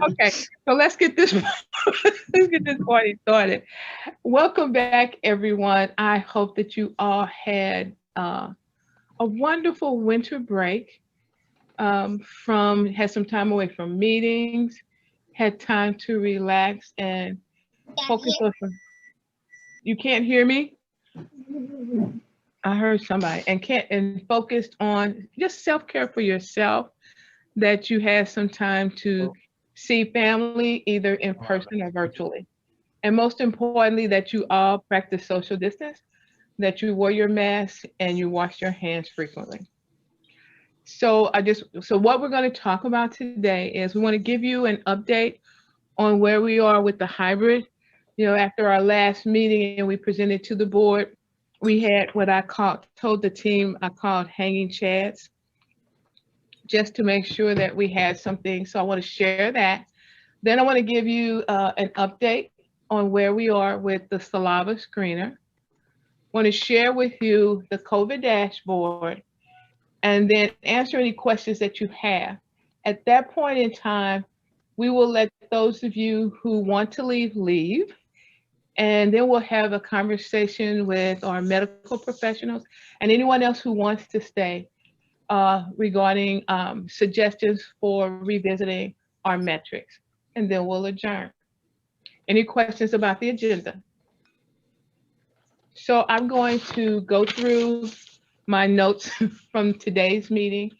Okay, so let's get this let's get this party started. Welcome back, everyone. I hope that you all had a wonderful winter break. From had some time away from meetings, had time to relax and focus on some. You can't hear me? I heard somebody and can't and focused on just self care for yourself. That you had some time to see family either in person or virtually. And most importantly, that you all practice social distance, that you wore your mask and you wash your hands frequently. So what we're going to talk about today is we want to give you an update on where we are with the hybrid. After our last meeting and we presented to the board, we had what I called told the team I called hanging chads, just to make sure that we had something. So I want to share that. Then I want to give you an update on where we are with the Saliva Screener. I want to share with you the COVID dashboard and then answer any questions that you have. At that point in time, we will let those of you who want to leave, and then we'll have a conversation with our medical professionals and anyone else who wants to stay regarding suggestions for revisiting our metrics, and then we'll adjourn. Any questions about the agenda? So I'm going to go through my notes from today's meeting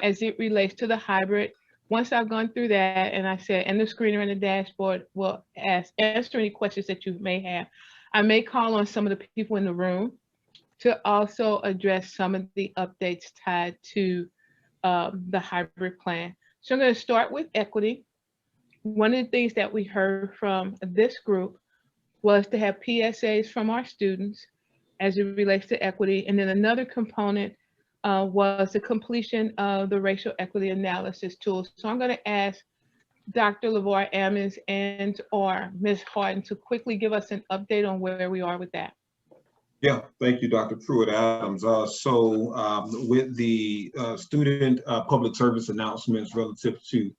as it relates to the hybrid. Once I've gone through that and I said, and the screener and the dashboard will answer any questions that you may have. I may call on some of the people in the room to also address some of the updates tied to the hybrid plan. So I'm going to start with equity. One of the things that we heard from this group was to have PSAs from our students as it relates to equity. And then another component was the completion of the racial equity analysis tool. So I'm going to ask Dr. LeVar Ammons and or Ms. Harden to quickly give us an update on where we are with that. Yeah, thank you, Dr. Pruitt Adams. With the student public service announcements relative to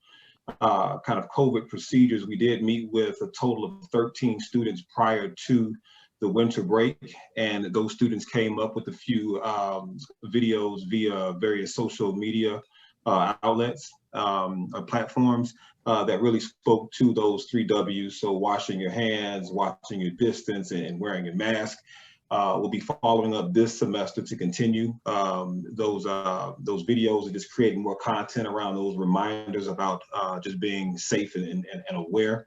kind of COVID procedures, we did meet with a total of 13 students prior to the winter break, and those students came up with a few videos via various social media outlets or platforms that really spoke to those 3 W's. So washing your hands, watching your distance, and wearing a mask. We'll be following up this semester to continue those videos and just creating more content around those reminders about just being safe and aware.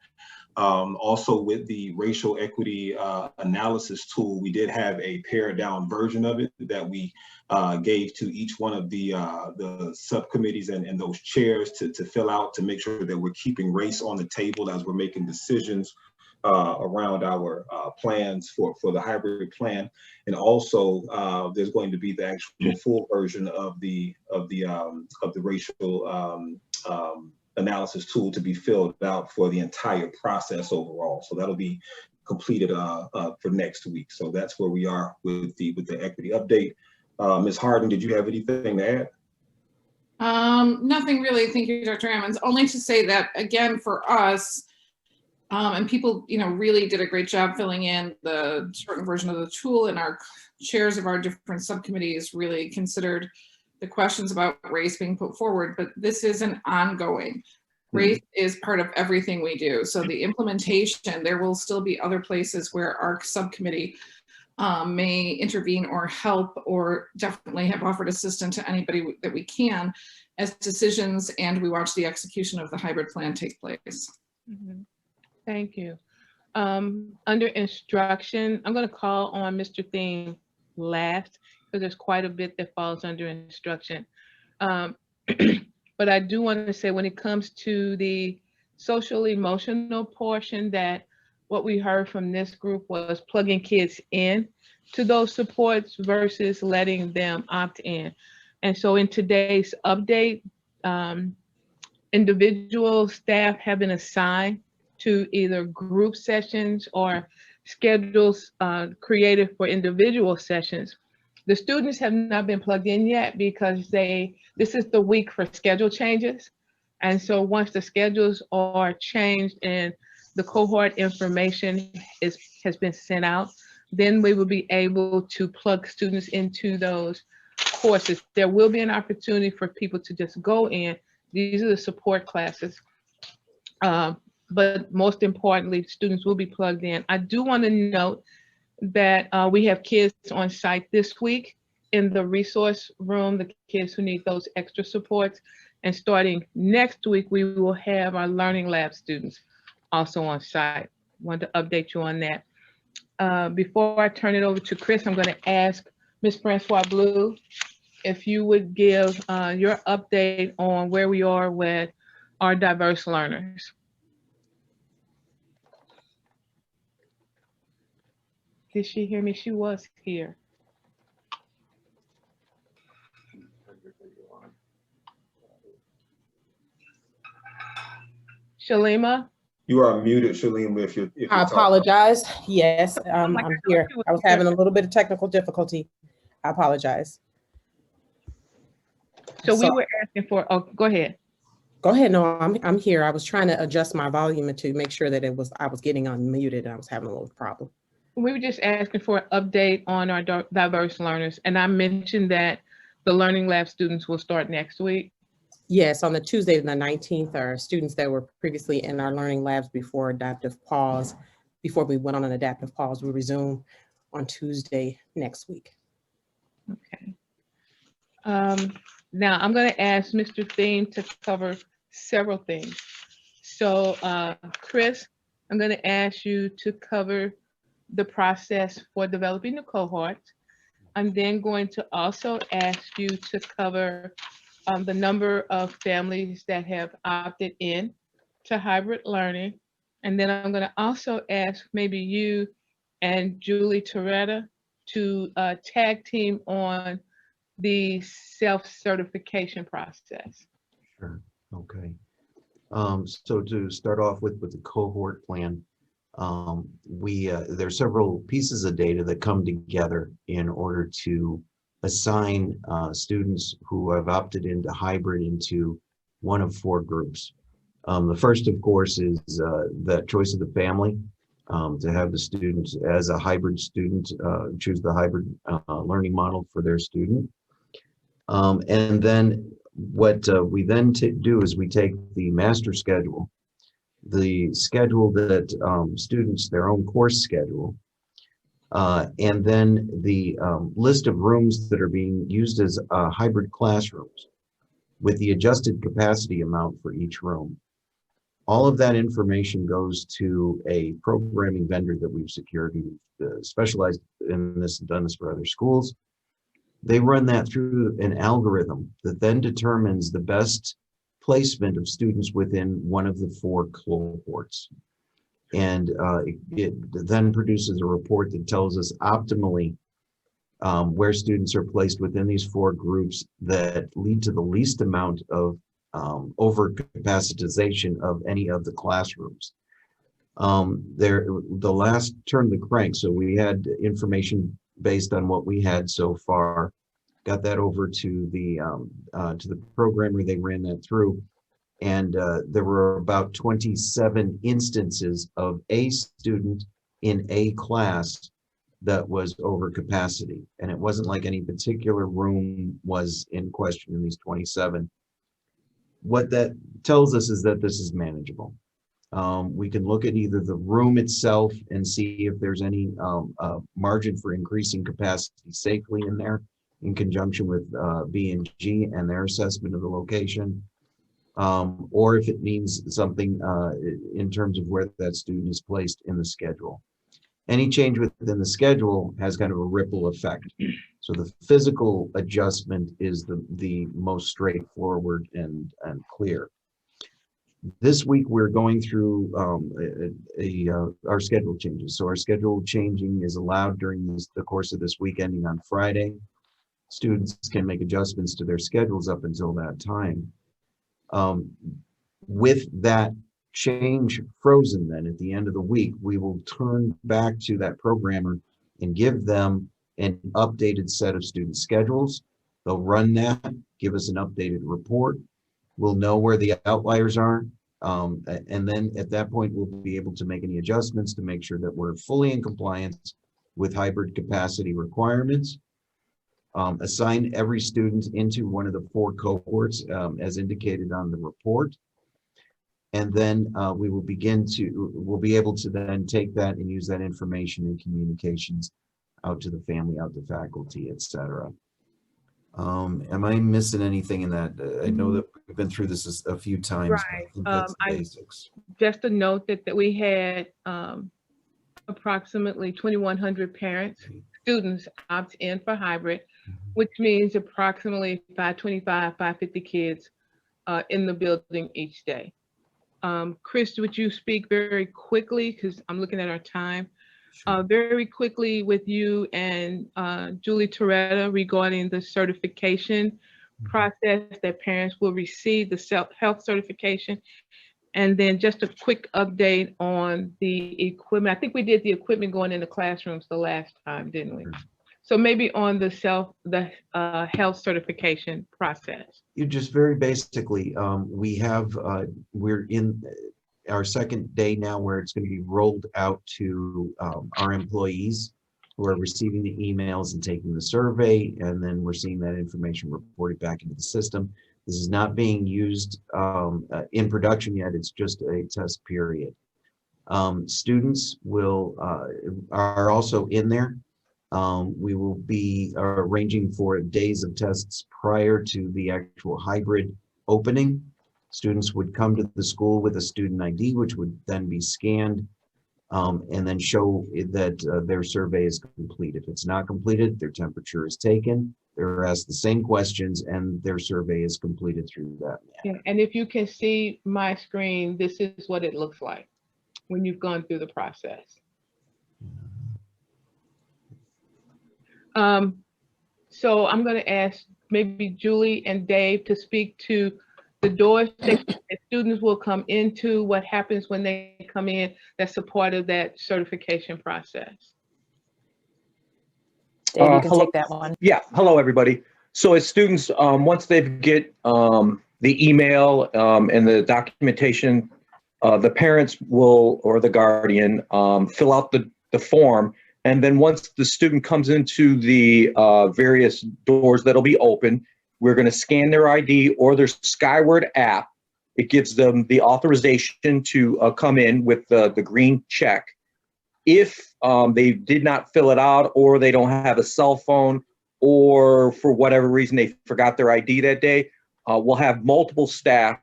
Also, with the racial equity analysis tool, we did have a pared down version of it that we gave to each one of the subcommittees and those chairs to fill out, to make sure that we're keeping race on the table as we're making decisions around our plans for the hybrid plan. And also there's going to be the actual full version of the racial analysis tool to be filled out for the entire process overall. So that'll be completed for next week. So that's where we are with the equity update. Ms. Harden, did you have anything to add? Nothing really. Thank you, Dr. Ammons. Only to say that, again, for us, and people, really did a great job filling in the shortened version of the tool, and our chairs of our different subcommittees really considered the questions about race being put forward, but this is an ongoing. Race is part of everything we do. So the implementation, there will still be other places where our subcommittee may intervene or help, or definitely have offered assistance to anybody that we can as decisions and we watch the execution of the hybrid plan take place. Thank you. Under instruction, I'm going to call on Mr. Thiem last, because there's quite a bit that falls under instruction. But I do want to say, when it comes to the social emotional portion, that what we heard from this group was plugging kids in to those supports versus letting them opt in. And so in today's update, individual staff have been assigned to either group sessions or schedules created for individual sessions. The students have not been plugged in yet because this is the week for schedule changes. And so once the schedules are changed and the cohort information has been sent out, then we will be able to plug students into those courses. There will be an opportunity for people to just go in. These are the support classes. But most importantly, students will be plugged in. I do want to note that we have kids on site this week in the resource room, the kids who need those extra supports. And starting next week, we will have our Learning Lab students also on site. Wanted to update you on that. Before I turn it over to Chris, I'm going to ask Ms. Francois Blue if you would give your update on where we are with our diverse learners. Did she hear me? She was here. Shalima? You are muted, Shalima, if you're I apologize. Yes, I'm here. I was having a little bit of technical difficulty. I apologize. So we were asking for, oh, go ahead. Go ahead. No, I'm here. I was trying to adjust my volume to make sure that I was getting unmuted and I was having a little problem. We were just asking for an update on our diverse learners. And I mentioned that the Learning Lab students will start next week. Yes, on the Tuesday, the 19th, our students that were previously in our learning labs before adaptive pause, before we went on an adaptive pause, we resume on Tuesday next week. Okay. Now I'm going to ask Mr. Thiem to cover several things. So Chris, I'm going to ask you to cover the process for developing the cohort. I'm then going to also ask you to cover the number of families that have opted in to hybrid learning. And then I'm going to also ask maybe you and Julie Toretta to tag team on the self-certification process. Sure. Okay. So to start off with the cohort plan, there are several pieces of data that come together in order to assign students who have opted into hybrid into one of four groups. The first, of course, is the choice of the family to have the students as a hybrid student choose the hybrid learning model for their student. And then what we then do is we take the master schedule, the schedule that students, their own course schedule, and then the list of rooms that are being used as hybrid classrooms with the adjusted capacity amount for each room. All of that information goes to a programming vendor that we've secured who specialized in this and done this for other schools. They run that through an algorithm that then determines the best placement of students within one of the four cohorts. And it then produces a report that tells us optimally where students are placed within these four groups that lead to the least amount of overcapacitization of any of the classrooms. The last turn of the crank, so we had information based on what we had so far, got that over to the programmer. They ran that through, and there were about 27 instances of a student in a class that was over capacity, and it wasn't like any particular room was in question in these 27. What that tells us is that this is manageable. We can look at either the room itself and see if there's any margin for increasing capacity safely in there in conjunction with B&G and their assessment of the location, or if it means something in terms of where that student is placed in the schedule. Any change within the schedule has kind of a ripple effect. So the physical adjustment is the most straightforward and clear. This week, we're going through our schedule changes. So our schedule changing is allowed during the course of this week, ending on Friday. Students can make adjustments to their schedules up until that time. With that change frozen, then at the end of the week, we will turn back to that programmer and give them an updated set of student schedules. They'll run that, give us an updated report. We'll know where the outliers are. And then at that point, we'll be able to make any adjustments to make sure that we're fully in compliance with hybrid capacity requirements. Assign every student into one of the 4 cohorts as indicated on the report. And then we'll be able to then take that and use that information in communications out to the family, out to faculty, et cetera. Am I missing anything in that? I know that we've been through this a few times. Right. But I think that's the basics. Just a note that we had approximately 2,100 students opt in for hybrid, which means approximately 525, 550 kids in the building each day. Chris, would you speak very quickly, because I'm looking at our time, very quickly with you and Julie Toretta regarding the certification process that parents will receive, the health certification, and then just a quick update on the equipment. I think we did the equipment going in the classrooms the last time, didn't we? So maybe on the health certification process. You just very basically, we're in our second day now where it's going to be rolled out to our employees who are receiving the emails and taking the survey, and then we're seeing that information reported back into the system. This is not being used in production yet. It's just a test period. Students are also in there. We will be arranging for days of tests prior to the actual hybrid opening. Students would come to the school with a student ID, which would then be scanned and then show that their survey is complete. If it's not completed, their temperature is taken, they're asked the same questions, and their survey is completed through that manner. Yeah, and if you can see my screen, this is what it looks like when you've gone through the process. So I'm going to ask maybe Julie and Dave to speak to the doors that students will come into, what happens when they come in, that's a part of that certification process. Dave, you can take that one. Yeah, hello everybody. So as students, once they get the email and the documentation, the parents will, or the guardian, fill out the form. And then once the student comes into the various doors that'll be open, we're going to scan their ID or their Skyward app. It gives them the authorization to come in with the green check. If they did not fill it out, or they don't have a cell phone, or for whatever reason they forgot their ID that day, we'll have multiple staff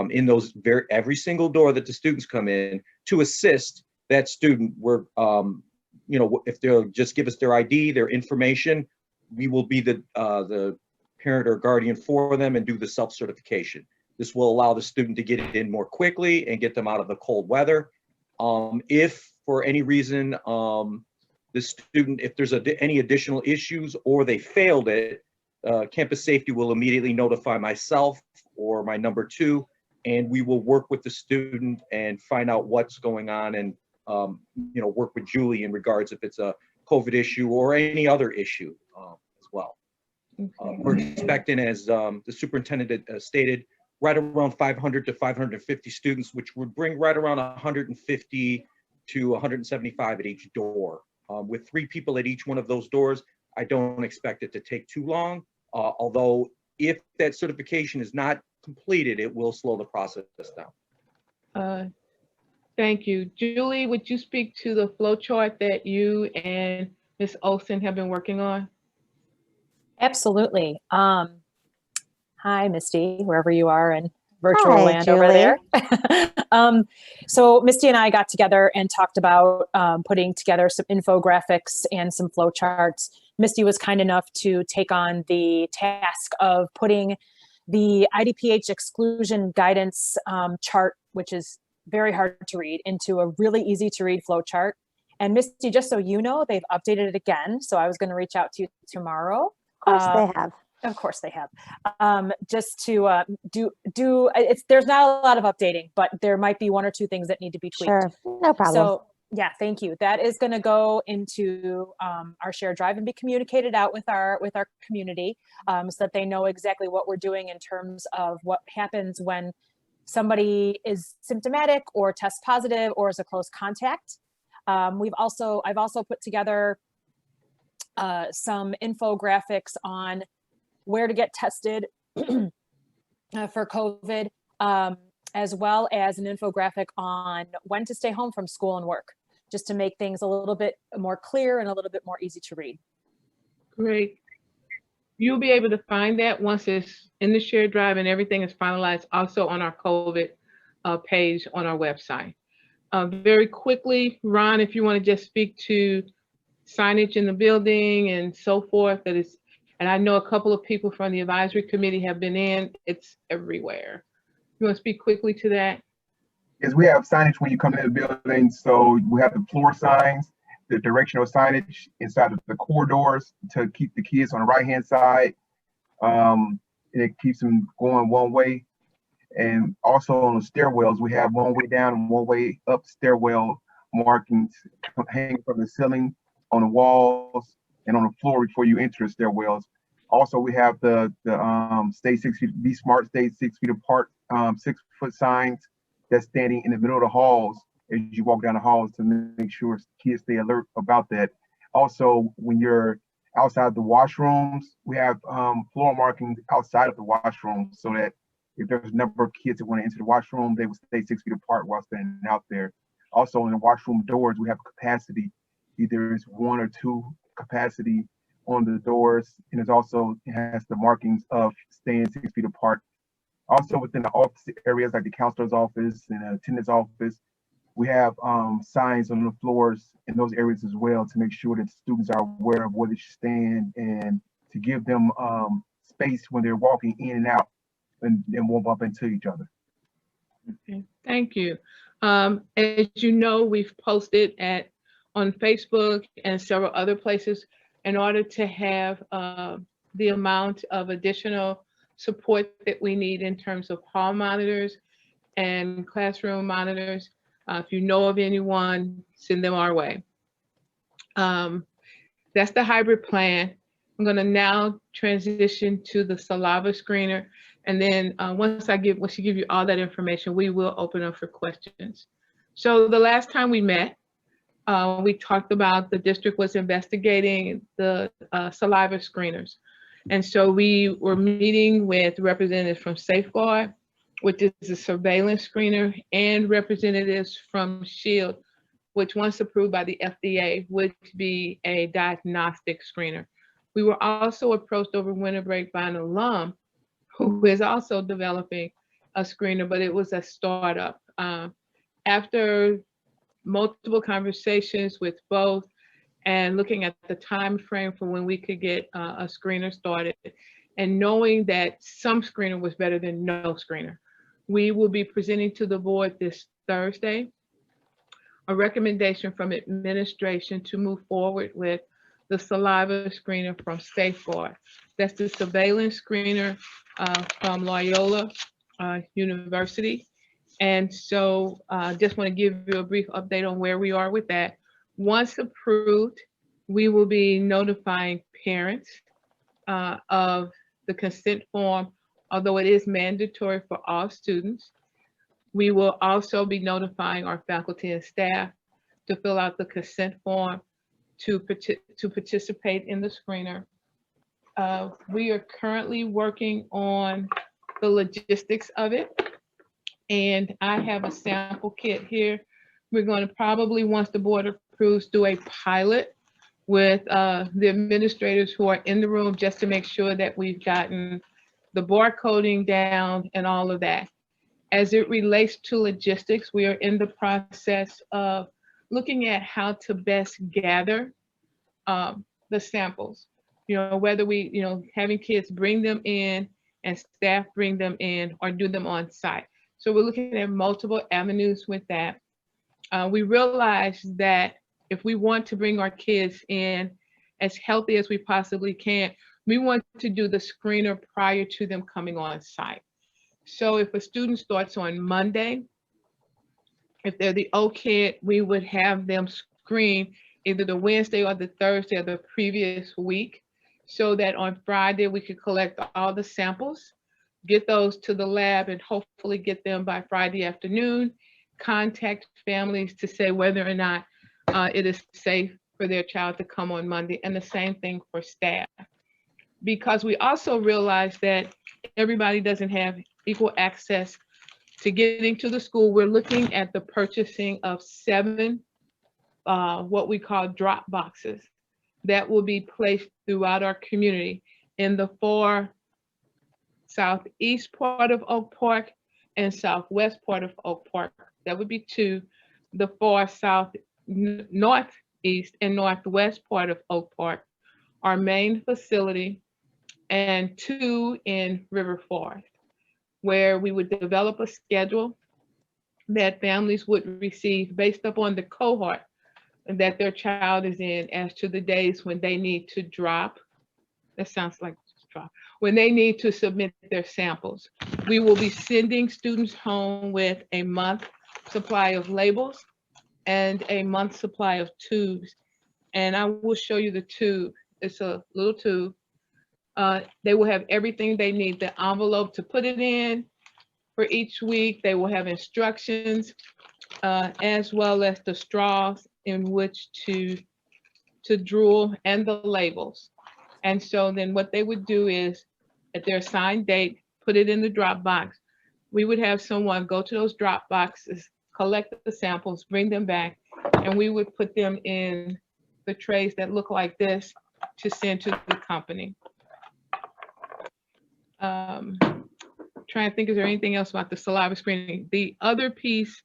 in those every single door that the students come in to assist that student. We're if they'll just give us their ID, their information, we will be the parent or guardian for them and do the self-certification. This will allow the student to get it in more quickly and get them out of the cold weather. If for any reason the student, if there's any additional issues or they failed it, campus safety will immediately notify myself or my number 2, and we will work with the student and find out what's going on, and work with Julie in regards if it's a COVID issue or any other issue as well. Okay. We're expecting, as the superintendent stated, right around 500 to 550 students, which would bring right around 150 to 175 at each door. With 3 people at each one of those doors, I don't expect it to take too long, although if that certification is not completed, it will slow the process down. Thank you. Julie, would you speak to the flow chart that you and Ms. Olson have been working on? Absolutely. Hi, Misty, wherever you are in virtual land over there. So Misty and I got together and talked about putting together some infographics and some flow charts. Misty was kind enough to take on the task of putting the IDPH exclusion guidance chart, which is very hard to read, into a really easy to read flow chart. And Misty, just so you know, they've updated it again. So I was going to reach out to you tomorrow. Of course they have. Of course they have. Just to there's not a lot of updating, but there might be 1 or 2 things that need to be tweaked. Sure, no problem. So Yeah, thank you. That is going to go into our shared drive and be communicated out with our community, so that they know exactly what we're doing in terms of what happens when somebody is symptomatic or tests positive or is a close contact. I've also put together some infographics on where to get tested for COVID, as well as an infographic on when to stay home from school and work, just to make things a little bit more clear and a little bit more easy to read. Great. You'll be able to find that once it's in the shared drive and everything is finalized, also on our COVID page on our website. Very quickly, Ron, if you want to just speak to signage in the building and so forth, and I know a couple of people from the advisory committee have been in, it's everywhere. You want to speak quickly to that? Is we have signage when you come in the building. So we have the floor signs, the directional signage inside of the corridors to keep the kids on the right-hand side. And it keeps them going one way. And also on the stairwells, we have one way down and one way up stairwell markings hanging from the ceiling, on the walls, and on the floor before you enter the stairwells. Also, we have the stay 6 feet, be smart, stay 6 feet apart, 6-foot signs that's standing in the middle of the halls as you walk down the halls to make sure kids stay alert about that. Also, when you're outside the washrooms, we have floor markings outside of the washroom so that if there's a number of kids that want to enter the washroom, they will stay 6 feet apart while standing out there. Also, in the washroom doors, we have capacity. Either it's 1 or 2 capacity on the doors, and it has the markings of staying 6 feet apart. Also, within the office areas like the counselor's office and the attendant's office, we have signs on the floors in those areas as well to make sure that students are aware of where they should stand and to give them space when they're walking in and out and won't bump into each other. Okay, thank you. As you know, we've posted on Facebook and several other places in order to have the amount of additional support that we need in terms of hall monitors and classroom monitors. If you know of anyone, send them our way. That's the hybrid plan. I'm going to now transition to the Saliva Screener. And then once she give you all that information, we will open up for questions. So the last time we met, we talked about the district was investigating the saliva screeners. And so we were meeting with representatives from Safeguard, which is a surveillance screener, and representatives from SHIELD, which once approved by the FDA would be a diagnostic screener. We were also approached over winter break by an alum who is also developing a screener, but it was a startup. After multiple conversations with both and looking at the time frame for when we could get a screener started, and knowing that some screener was better than no screener, we will be presenting to the board this Thursday a recommendation from administration to move forward with the saliva screener from Safeguard. That's the surveillance screener from Loyola University. And so just want to give you a brief update on where we are with that. Once approved, we will be notifying parents of the consent form, although it is mandatory for all students. We will also be notifying our faculty and staff to fill out the consent form to participate in the screener. We are currently working on the logistics of it, and I have a sample kit here. We're going to probably, once the board approves, do a pilot with the administrators who are in the room just to make sure that we've gotten the barcoding down and all of that. As it relates to logistics, we are in the process of looking at how to best gather the samples. Whether we, having kids bring them in and staff bring them in or do them on site. So we're looking at multiple avenues with that. We realize that if we want to bring our kids in as healthy as we possibly can, we want to do the screener prior to them coming on site. So if a student starts on Monday, If they're the O kid, we would have them screen either the Wednesday or the Thursday of the previous week, so that on Friday we could collect all the samples, get those to the lab, and hopefully get them by Friday afternoon, contact families to say whether or not it is safe for their child to come on Monday, and the same thing for staff. Because we also realize that everybody doesn't have equal access to getting to the school, we're looking at the purchasing of 7 what we call drop boxes that will be placed throughout our community in the far southeast part of Oak Park and southwest part of Oak Park. That would be 2. The far south, northeast and northwest part of Oak Park, our main facility, and 2 in River Forest, where we would develop a schedule that families would receive based upon the cohort that their child is in as to the days when they need to drop. That sounds like drop. When they need to submit their samples. We will be sending students home with a month supply of labels and a month supply of tubes. And I will show you the tube. It's a little tube. They will have everything they need, the envelope to put it in for each week. They will have instructions as well as the straws in which to drool and the labels. And so then what they would do is at their assigned date, put it in the drop box. We would have someone go to those drop boxes, collect the samples, bring them back, and we would put them in the trays that look like this to send to the company. Trying to think, is there anything else about the saliva screening? The other piece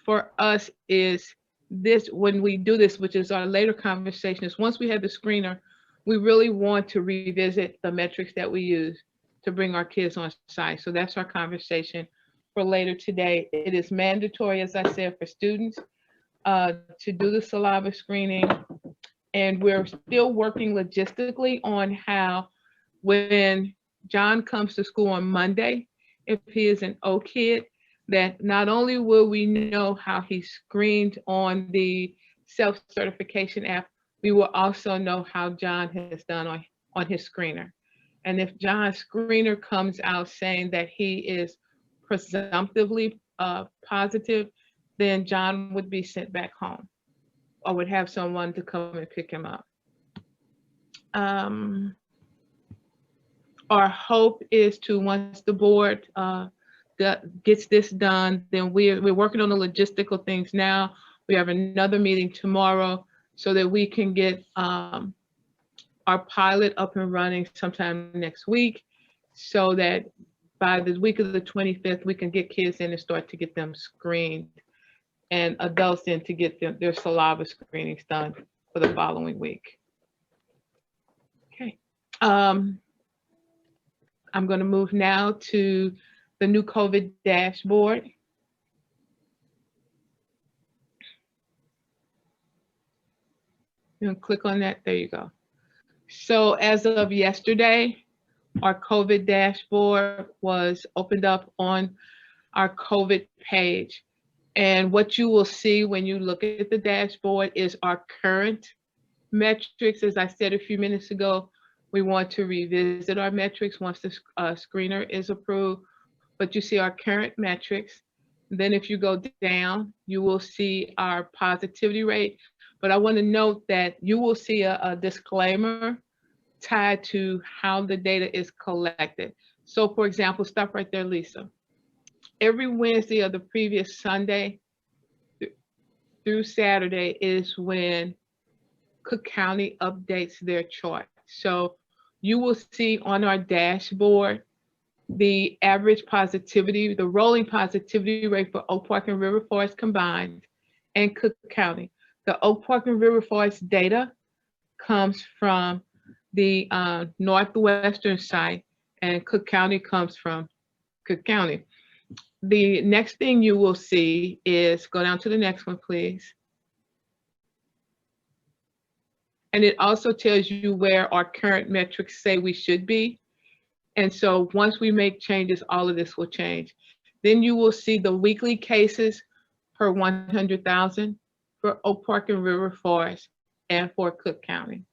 for us is this, when we do this, which is our later conversation, is once we have the screener, we really want to revisit the metrics that we use to bring our kids on site. So that's our conversation for later today. It is mandatory, as I said, for students to do the saliva screening. And we're still working logistically on how, when John comes to school on Monday, if he is an O kid, that not only will we know how he screened on the self-certification app, we will also know how John has done on his screener. And if John's screener comes out saying that he is presumptively positive, then John would be sent back home, or would have someone to come and pick him up. Our hope is to, once the board gets this done, then we're working on the logistical things now. We have another meeting tomorrow so that we can get our pilot up and running sometime next week, so that by the week of the 25th, we can get kids in and start to get them screened, and adults in to get their saliva screenings done for the following week. Okay. I'm going to move now to the new COVID dashboard. You can click on that. There you go. So as of yesterday, our COVID dashboard was opened up on our COVID page. And what you will see when you look at the dashboard is our current metrics. As I said a few minutes ago, we want to revisit our metrics once the screener is approved. But you see our current metrics. Then if you go down, you will see our positivity rate. But I want to note that you will see a disclaimer tied to how the data is collected. So for example, stop right there, Lisa. Every Wednesday of the previous Sunday through Saturday is when Cook County updates their chart. So you will see on our dashboard the average positivity, the rolling positivity rate for Oak Park and River Forest combined, and Cook County. The Oak Park and River Forest data comes from the northwestern site, and Cook County comes from Cook County. The next thing you will see is, go down to the next one, please. And it also tells you where our current metrics say we should be. And so once we make changes, all of this will change. Then you will see the weekly cases per 100,000 for Oak Park and River Forest and for Cook County.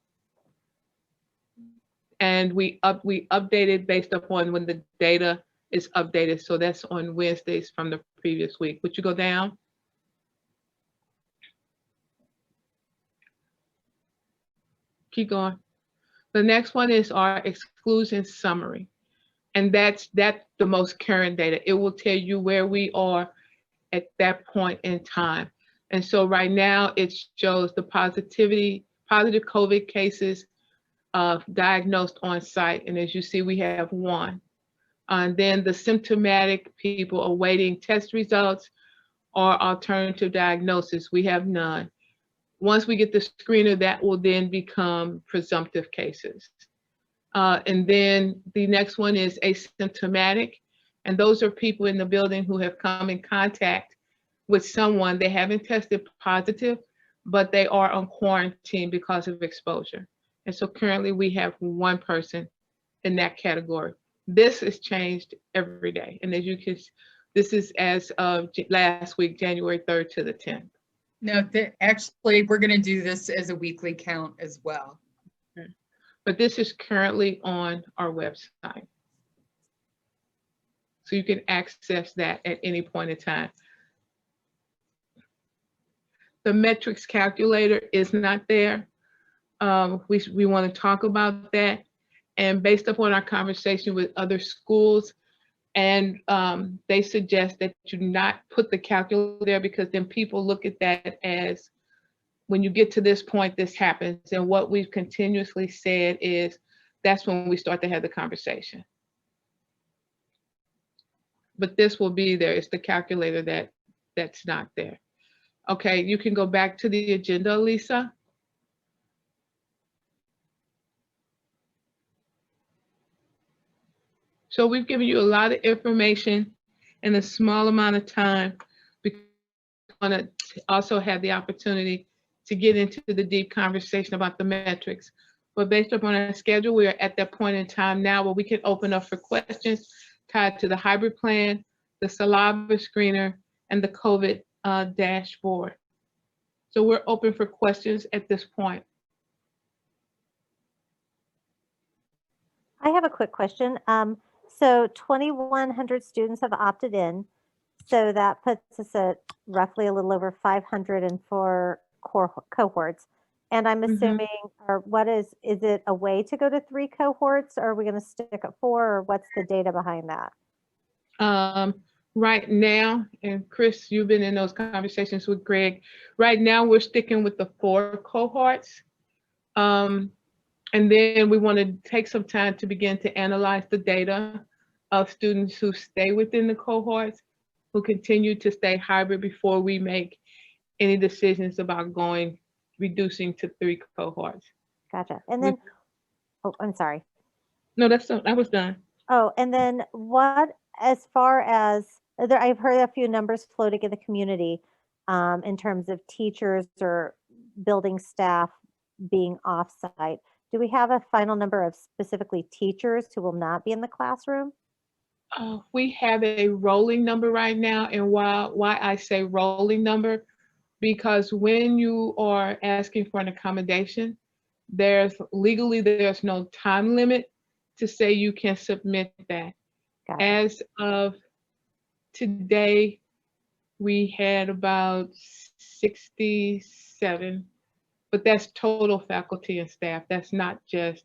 And we updated based upon when the data is updated. So that's on Wednesdays from the previous week. Would you go down? Keep going. The next one is our exclusion summary. And that's the most current data. It will tell you where we are at that point in time. And so right now it shows the positive COVID cases diagnosed on site. And as you see, we have 1. And then the symptomatic people awaiting test results or alternative diagnosis, we have none. Once we get the screener, that will then become presumptive cases. And then the next one is asymptomatic. And those are people in the building who have come in contact with someone. They haven't tested positive, but they are on quarantine because of exposure. And so currently we have 1 person in that category. This has changed every day. And as you can, this is as of last week, January 3rd to the 10th. No, actually, we're going to do this as a weekly count as well. Okay. But this is currently on our website. So you can access that at any point in time. The metrics calculator is not there. We want to talk about that. And based upon our conversation with other schools, and they suggest that you not put the calculator there because then people look at that as when you get to this point, this happens. And what we've continuously said is that's when we start to have the conversation. But this will be there. It's the calculator that's not there. Okay, you can go back to the agenda, Lisa. So we've given you a lot of information in a small amount of time. We want to also have the opportunity to get into the deep conversation about the metrics. But based upon our schedule, we are at that point in time now where we can open up for questions tied to the hybrid plan, the Saliva Screener, and the COVID dashboard. So we're open for questions at this point. I have a quick question. So 2,100 students have opted in. So that puts us at roughly a little over 504 cohorts. And I'm assuming, or what is it a way to go to 3 cohorts? Or are we going to stick at 4? Or what's the data behind that? Right now, and Chris, you've been in those conversations with Greg. Right now, we're sticking with the 4 cohorts. And then we want to take some time to begin to analyze the data of students who stay within the cohorts, who continue to stay hybrid before we make any decisions about reducing to 3 cohorts. Gotcha. And then, oh, I'm sorry. No, that was done. Oh, and then what, as far as, I've heard a few numbers floating in the community in terms of teachers or building staff being off-site. Do we have a final number of specifically teachers who will not be in the classroom? We have a rolling number right now. And why I say rolling number, because when you are asking for an accommodation, legally there's no time limit to say you can submit that. Gotcha. As of today, we had about 67, but that's total faculty and staff. That's not just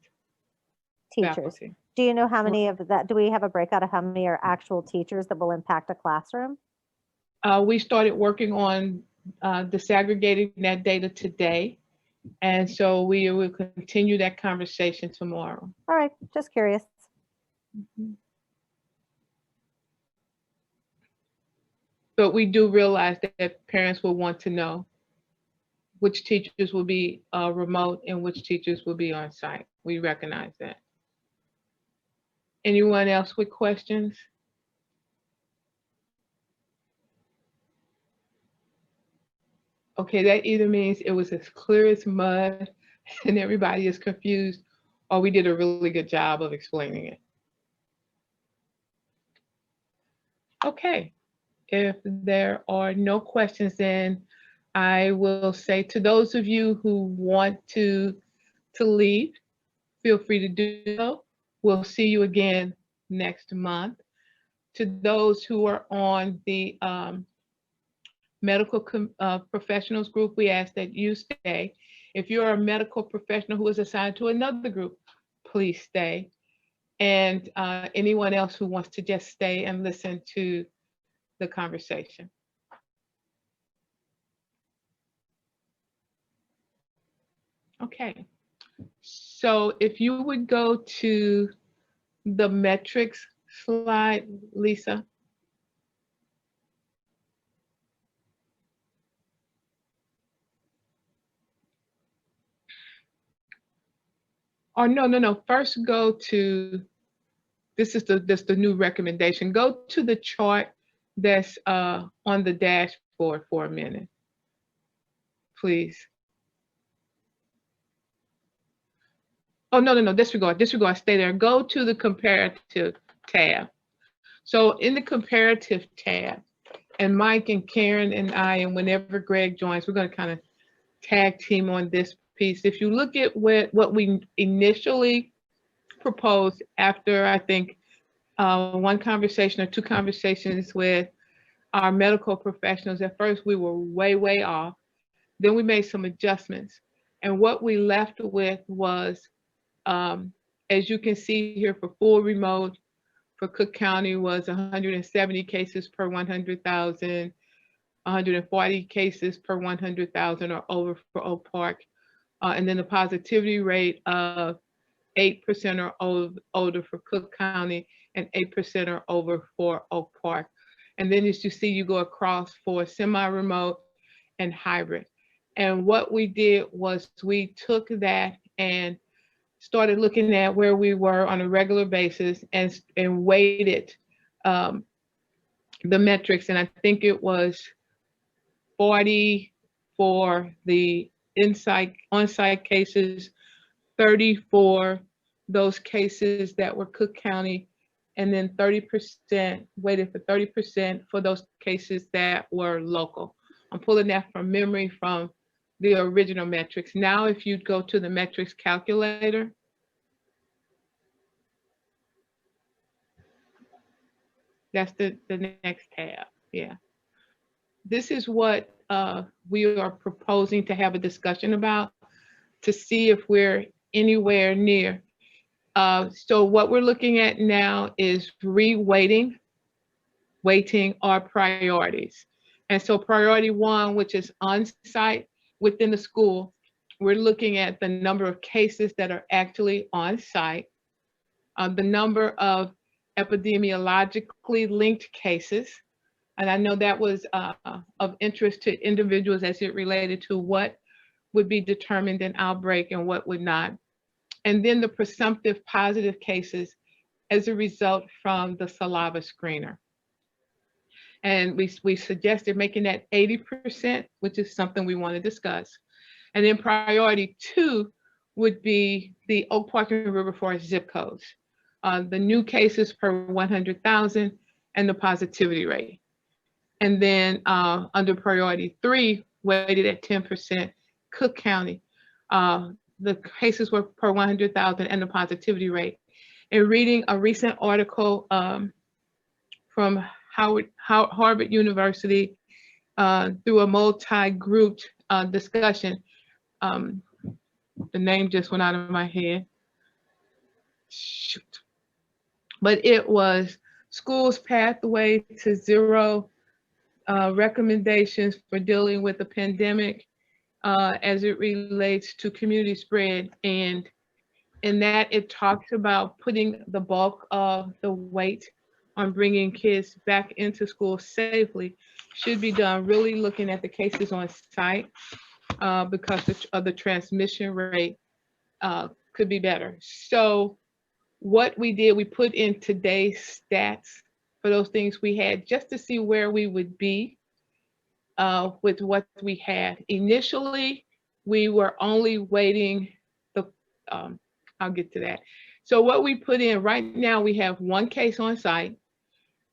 teachers. Faculty. Do you know how many of that, do we have a breakout of how many are actual teachers that will impact a classroom? We started working on disaggregating that data today. And so we will continue that conversation tomorrow. All right, just curious. But we do realize that parents will want to know which teachers will be remote and which teachers will be on site. We recognize that. Anyone else with questions? Okay, that either means it was as clear as mud and everybody is confused, or we did a really good job of explaining it. Okay, If there are no questions, then I will say to those of you who want to leave, feel free to do so. We'll see you again next month. To those who are on the medical professionals group, we ask that you stay. If you're a medical professional who is assigned to another group, please stay. And anyone else who wants to just stay and listen to the conversation. Okay, so if you would go to the metrics slide, Lisa. Oh, no. First go to, this is the new recommendation. Go to the chart that's on the dashboard for a minute, please. Oh, no, disregard, stay there. Go to the comparative tab. So in the comparative tab, and Mike and Karen and I, and whenever Greg joins, we're going to kind of tag team on this piece. If you look at what we initially proposed after, I think, one conversation or two conversations with our medical professionals, at first we were way off. Then we made some adjustments. And what we left with was, as you can see here, for full remote, for Cook County was 170 cases per 100,000, 140 cases per 100,000 or over for Oak Park. And then the positivity rate of 8% or older for Cook County and 8% or over for Oak Park. And then as you see, you go across for semi-remote and hybrid. And what we did was we took that and started looking at where we were on a regular basis and weighted the metrics. And I think it was 40 for the on-site cases, 30 for those cases that were Cook County, and then 30% weighted for 30% for those cases that were local. I'm pulling that from memory from the original metrics. Now, if you go to the metrics calculator, that's the next tab. Yeah. This is what we are proposing to have a discussion about to see if we're anywhere near. So what we're looking at now is weighting our priorities. And so priority one, which is on-site within the school, we're looking at the number of cases that are actually on-site, the number of epidemiologically linked cases. And I know that was of interest to individuals as it related to what would be determined an outbreak and what would not. And then the presumptive positive cases as a result from the saliva screener. And we suggested making that 80%, which is something we want to discuss. And then priority two would be the Oak Park and River Forest zip codes, the new cases per 100,000 and the positivity rate. And then under priority three, weighted at 10%, Cook County, the cases were per 100,000 and the positivity rate. And reading a recent article from Harvard University through a multi-grouped discussion, the name just went out of my head. Shoot. But it was Schools Pathway to Zero recommendations for dealing with the pandemic as it relates to community spread. And in that it talks about putting the bulk of the weight on bringing kids back into school safely should be done really looking at the cases on site because of the transmission rate could be better. So what we did, we put in today's stats for those things we had just to see where we would be with what we had. Initially, we were only waiting the, I'll get to that. So what we put in right now, we have one case on site.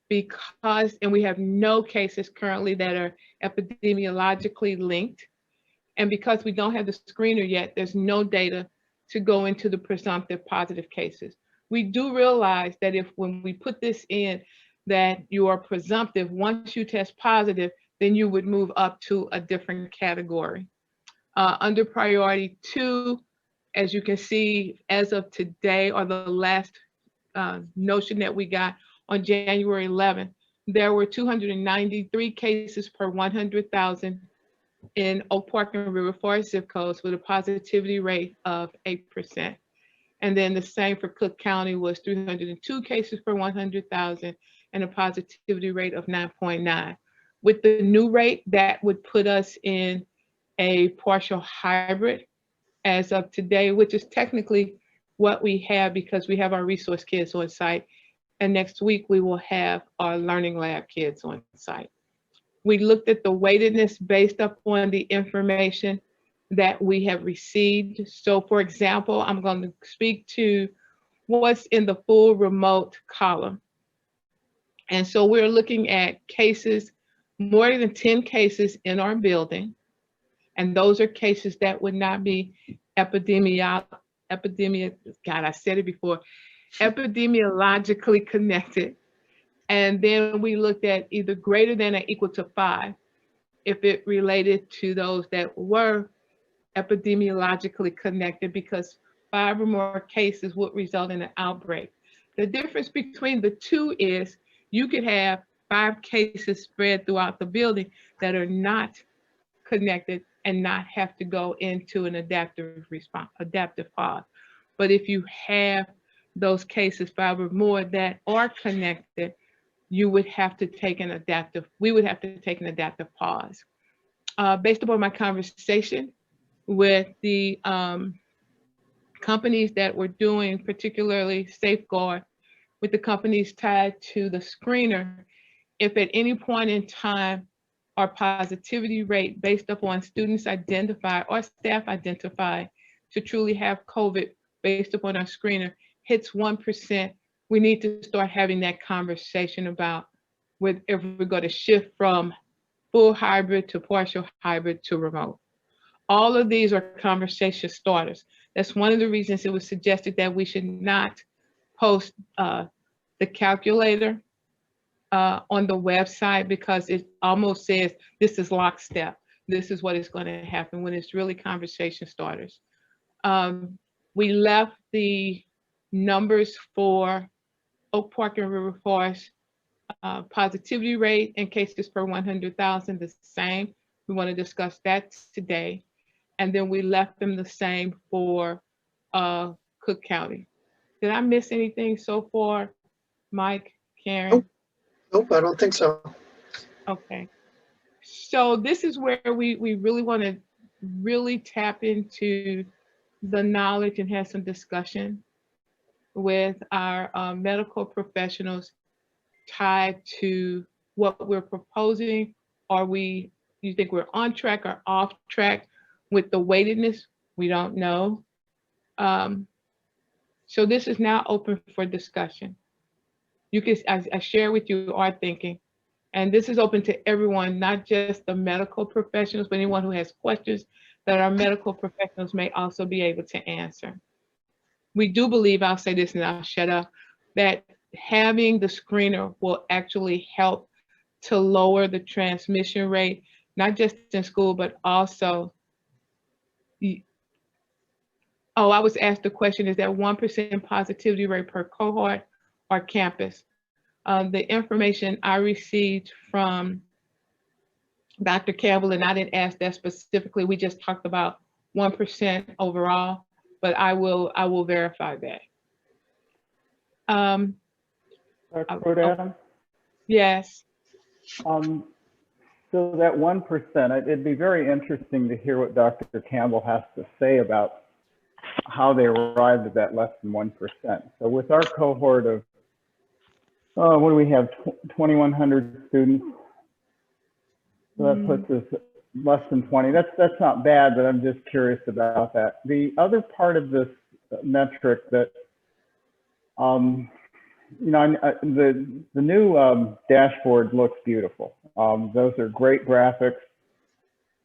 because, and we have no cases currently that are epidemiologically linked. And because we don't have the screener yet, there's no data to go into the presumptive positive cases. We do realize that if when we put this in, that you are presumptive, once you test positive, then you would move up to a different category. Under priority 2, as you can see, as of today, or the last notion that we got on January 11th, there were 293 cases per 100,000 in Oak Park and River Forest zip codes with a positivity rate of 8%. And then the same for Cook County was 302 cases per 100,000 and a positivity rate of 9.9. With the new rate, that would put us in a partial hybrid as of today, which is technically what we have because we have our resource kids on site. And next week we will have our learning lab kids on site. We looked at the weightedness based upon the information that we have received. So for example, I'm going to speak to what's in the full remote column. And so we're looking at cases, more than 10 cases in our building. And those are cases that would not be epidemiologically connected. And then we looked at either greater than or equal to 5 if it related to those that were epidemiologically connected, because 5 or more cases would result in an outbreak. The difference between the two is you could have 5 cases spread throughout the building that are not connected and not have to go into an adaptive response, adaptive pause. But if you have those cases, 5 or more that are connected, you would have to take an adaptive, we would have to take an adaptive pause. Based upon my conversation with the companies that were doing particularly Safeguard, with the companies tied to the screener, if at any point in time our positivity rate based upon students identified or staff identified to truly have COVID based upon our screener hits 1%, we need to start having that conversation about if we're going to shift from full hybrid to partial hybrid to remote. All of these are conversation starters. That's one of the reasons it was suggested that we should not post the calculator on the website, because it almost says this is lockstep. This is what is going to happen, when it's really conversation starters. We left the numbers for Oak Park and River Forest positivity rate and cases per 100,000 the same. We want to discuss that today. And then we left them the same for Cook County. Did I miss anything so far, Mike, Karen? Nope, I don't think so. Okay. So this is where we really want to really tap into the knowledge and have some discussion with our medical professionals tied to what we're proposing. You think we're on track or off track with the weightedness? We don't know. So this is now open for discussion. You can, I share with you our thinking, and this is open to everyone, not just the medical professionals, but anyone who has questions that our medical professionals may also be able to answer. We do believe, I'll say this and I'll shut up, that having the screener will actually help to lower the transmission rate, not just in school, but also, I was asked the question, is that 1% positivity rate per cohort or campus? The information I received from Dr. Campbell, and I didn't ask that specifically, we just talked about 1% overall, but I will verify that. Dr. Adam? Yes. So that 1%, it'd be very interesting to hear what Dr. Campbell has to say about how they arrived at that less than 1%. So with our cohort of, what do we have, 2,100 students? So that puts us less than 20. That's not bad, but I'm just curious about that. The other part of this metric that the new dashboard looks beautiful. Those are great graphics.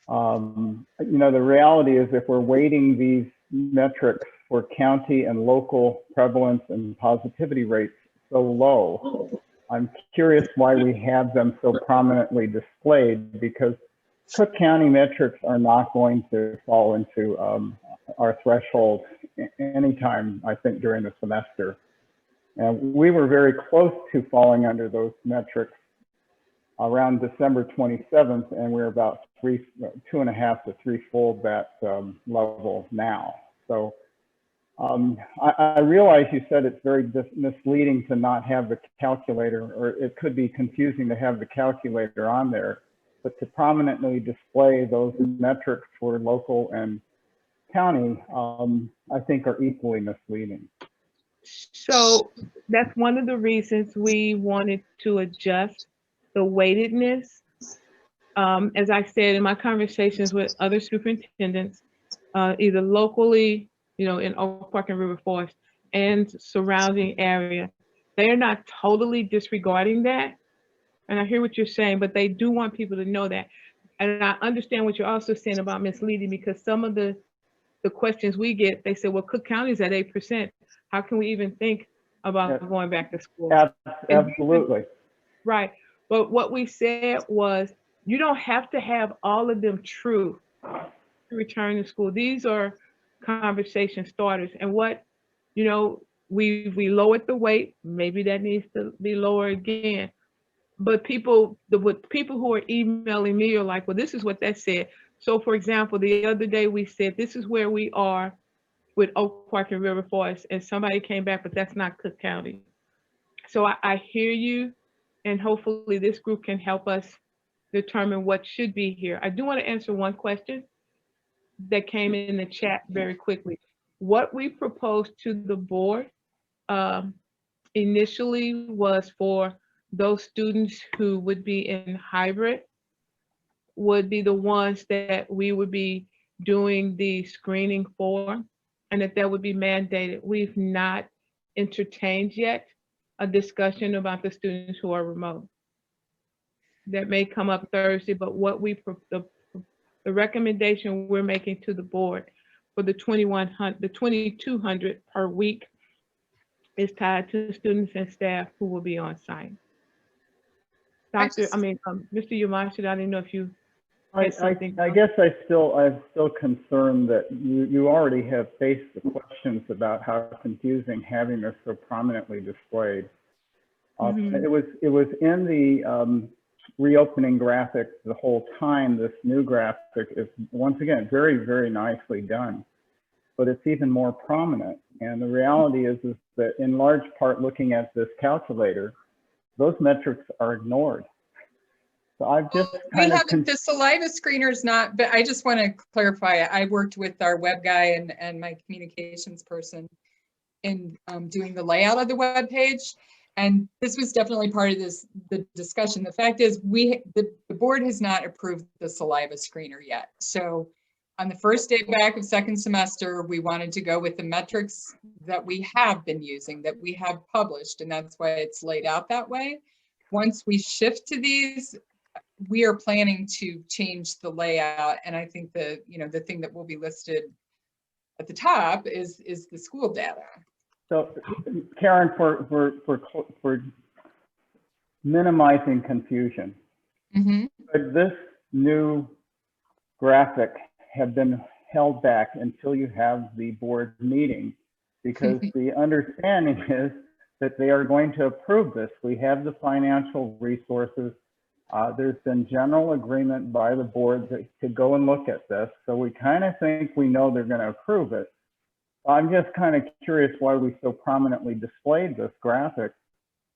The reality is if we're weighting these metrics for county and local prevalence and positivity rates so low, I'm curious why we have them so prominently displayed, because Cook County metrics are not going to fall into our threshold anytime, I think, during the semester. And we were very close to falling under those metrics around December 27th, and we're about 2.5 to 3-fold that level now. So I realize you said it's very misleading to not have the calculator, or it could be confusing to have the calculator on there, but to prominently display those metrics for local and county, I think are equally misleading. So that's one of the reasons we wanted to adjust the weightedness. As I said in my conversations with other superintendents, either locally, in Oak Park and River Forest and surrounding area, they're not totally disregarding that. And I hear what you're saying, but they do want people to know that. And I understand what you're also saying about misleading, because some of the questions we get, they say, well, Cook County is at 8%. How can we even think about going back to school? Absolutely. Right. But what we said was, you don't have to have all of them true to return to school. These are conversation starters. And what, we lowered the weight. Maybe that needs to be lowered again. But people who are emailing me are like, well, this is what that said. So for example, the other day we said, this is where we are with Oak Park and River Forest, and somebody came back, but that's not Cook County. So I hear you, and hopefully this group can help us determine what should be here. I do want to answer one question that came in the chat very quickly. What we proposed to the board initially was for those students who would be in hybrid would be the ones that we would be doing the screening for, and that would be mandated. We've not entertained yet a discussion about the students who are remote. That may come up Thursday, but what the recommendation we're making to the board for the 2,200 per week is tied to students and staff who will be on site. Mr. Yamashita, I didn't know if you had something. I guess I'm still concerned that you already have faced the questions about how confusing having this so prominently displayed. It was in the reopening graphic the whole time. This new graphic is once again very, very nicely done, but it's even more prominent. And the reality is that in large part, looking at this calculator, those metrics are ignored. So I've just the Saliva Screener is not, but I just want to clarify. I worked with our web guy and my communications person in doing the layout of the web page. And this was definitely part of the discussion. The fact is the board has not approved the Saliva Screener yet. So on the first day back of second semester, we wanted to go with the metrics that we have been using, that we have published, and that's why it's laid out that way. Once we shift to these, we are planning to change the layout. And I think the thing that will be listed at the top is the school data. So Karen, for minimizing confusion, could this new graphic have been held back until you have the board meeting? Because the understanding is that they are going to approve this. We have the financial resources. There's been general agreement by the board to go and look at this. So we kind of think we know they're going to approve it. I'm just kind of curious why we so prominently displayed this graphic,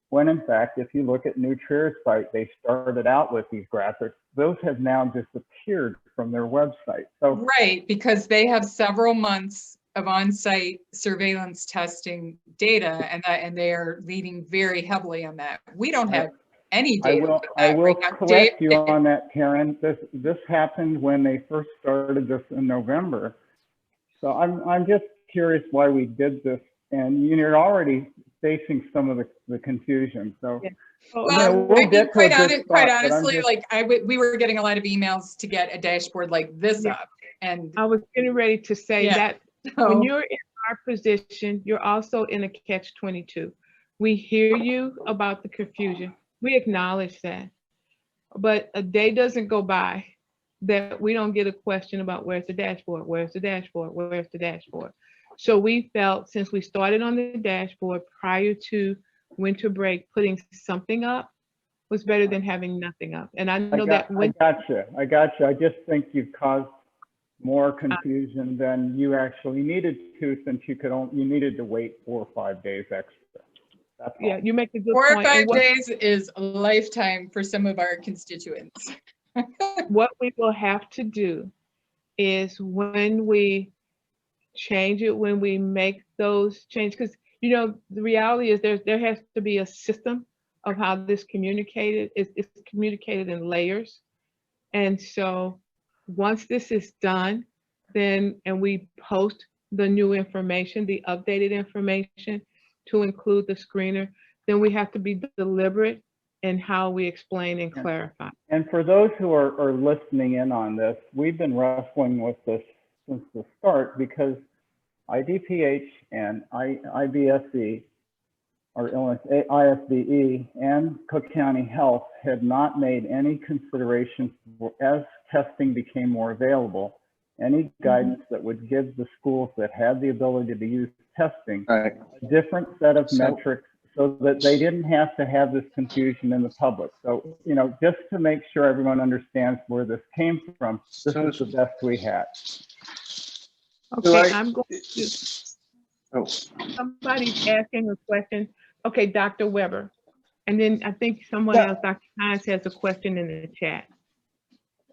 when in fact, if you look at New Trier's site, they started out with these graphics. Those have now disappeared from their website. So right, because they have several months of on-site surveillance testing data, and they are leaning very heavily on that. We don't have any data. I will correct you on that, Karen. This happened when they first started this in November. So I'm just curious why we did this and you're already facing some of the confusion. So, Yeah. Well, we'll I get mean, to a quite, good quite spot, but I'm honestly, just- like we were getting a lot of emails to get a dashboard like this Yeah. up, and I was getting ready to say Yeah. that so, when you're in our position, you're also in a catch-22. We hear you about the confusion. We acknowledge that. But a day doesn't go by that we don't get a question about where's the dashboard, where's the dashboard, where's the dashboard. So we felt since we started on the dashboard prior to winter break, putting something up was better than having nothing up. And I know that I when got you. I just think you've caused more confusion than you actually needed to, since you needed to wait 4 or 5 days extra. That's all. yeah, you make a good 4 or point. 5 And what- days is a lifetime for some of our constituents. what we will have to do is when we change it, when we make those changes, because the reality is there has to be a system of how this communicated. It's communicated in layers. And so once this is done, then and we post the new information, the updated information to include the screener, then we have to be deliberate in how we explain and clarify. And for those who are listening in on this, we've been wrestling with this since the start, because IDPH and IBSE, or Illinois ISBE, and Cook County Health had not made any considerations as testing became more available, any guidance that would give the schools that had the ability to use testing a different set of metrics, so that they didn't have to have this confusion in the public. So, just to make sure everyone understands where this came from, this is the best we had. Okay, I'm going to, somebody's asking a question. Okay, Dr. Weber. And then I think someone else, Dr. Hines, has a question in the chat.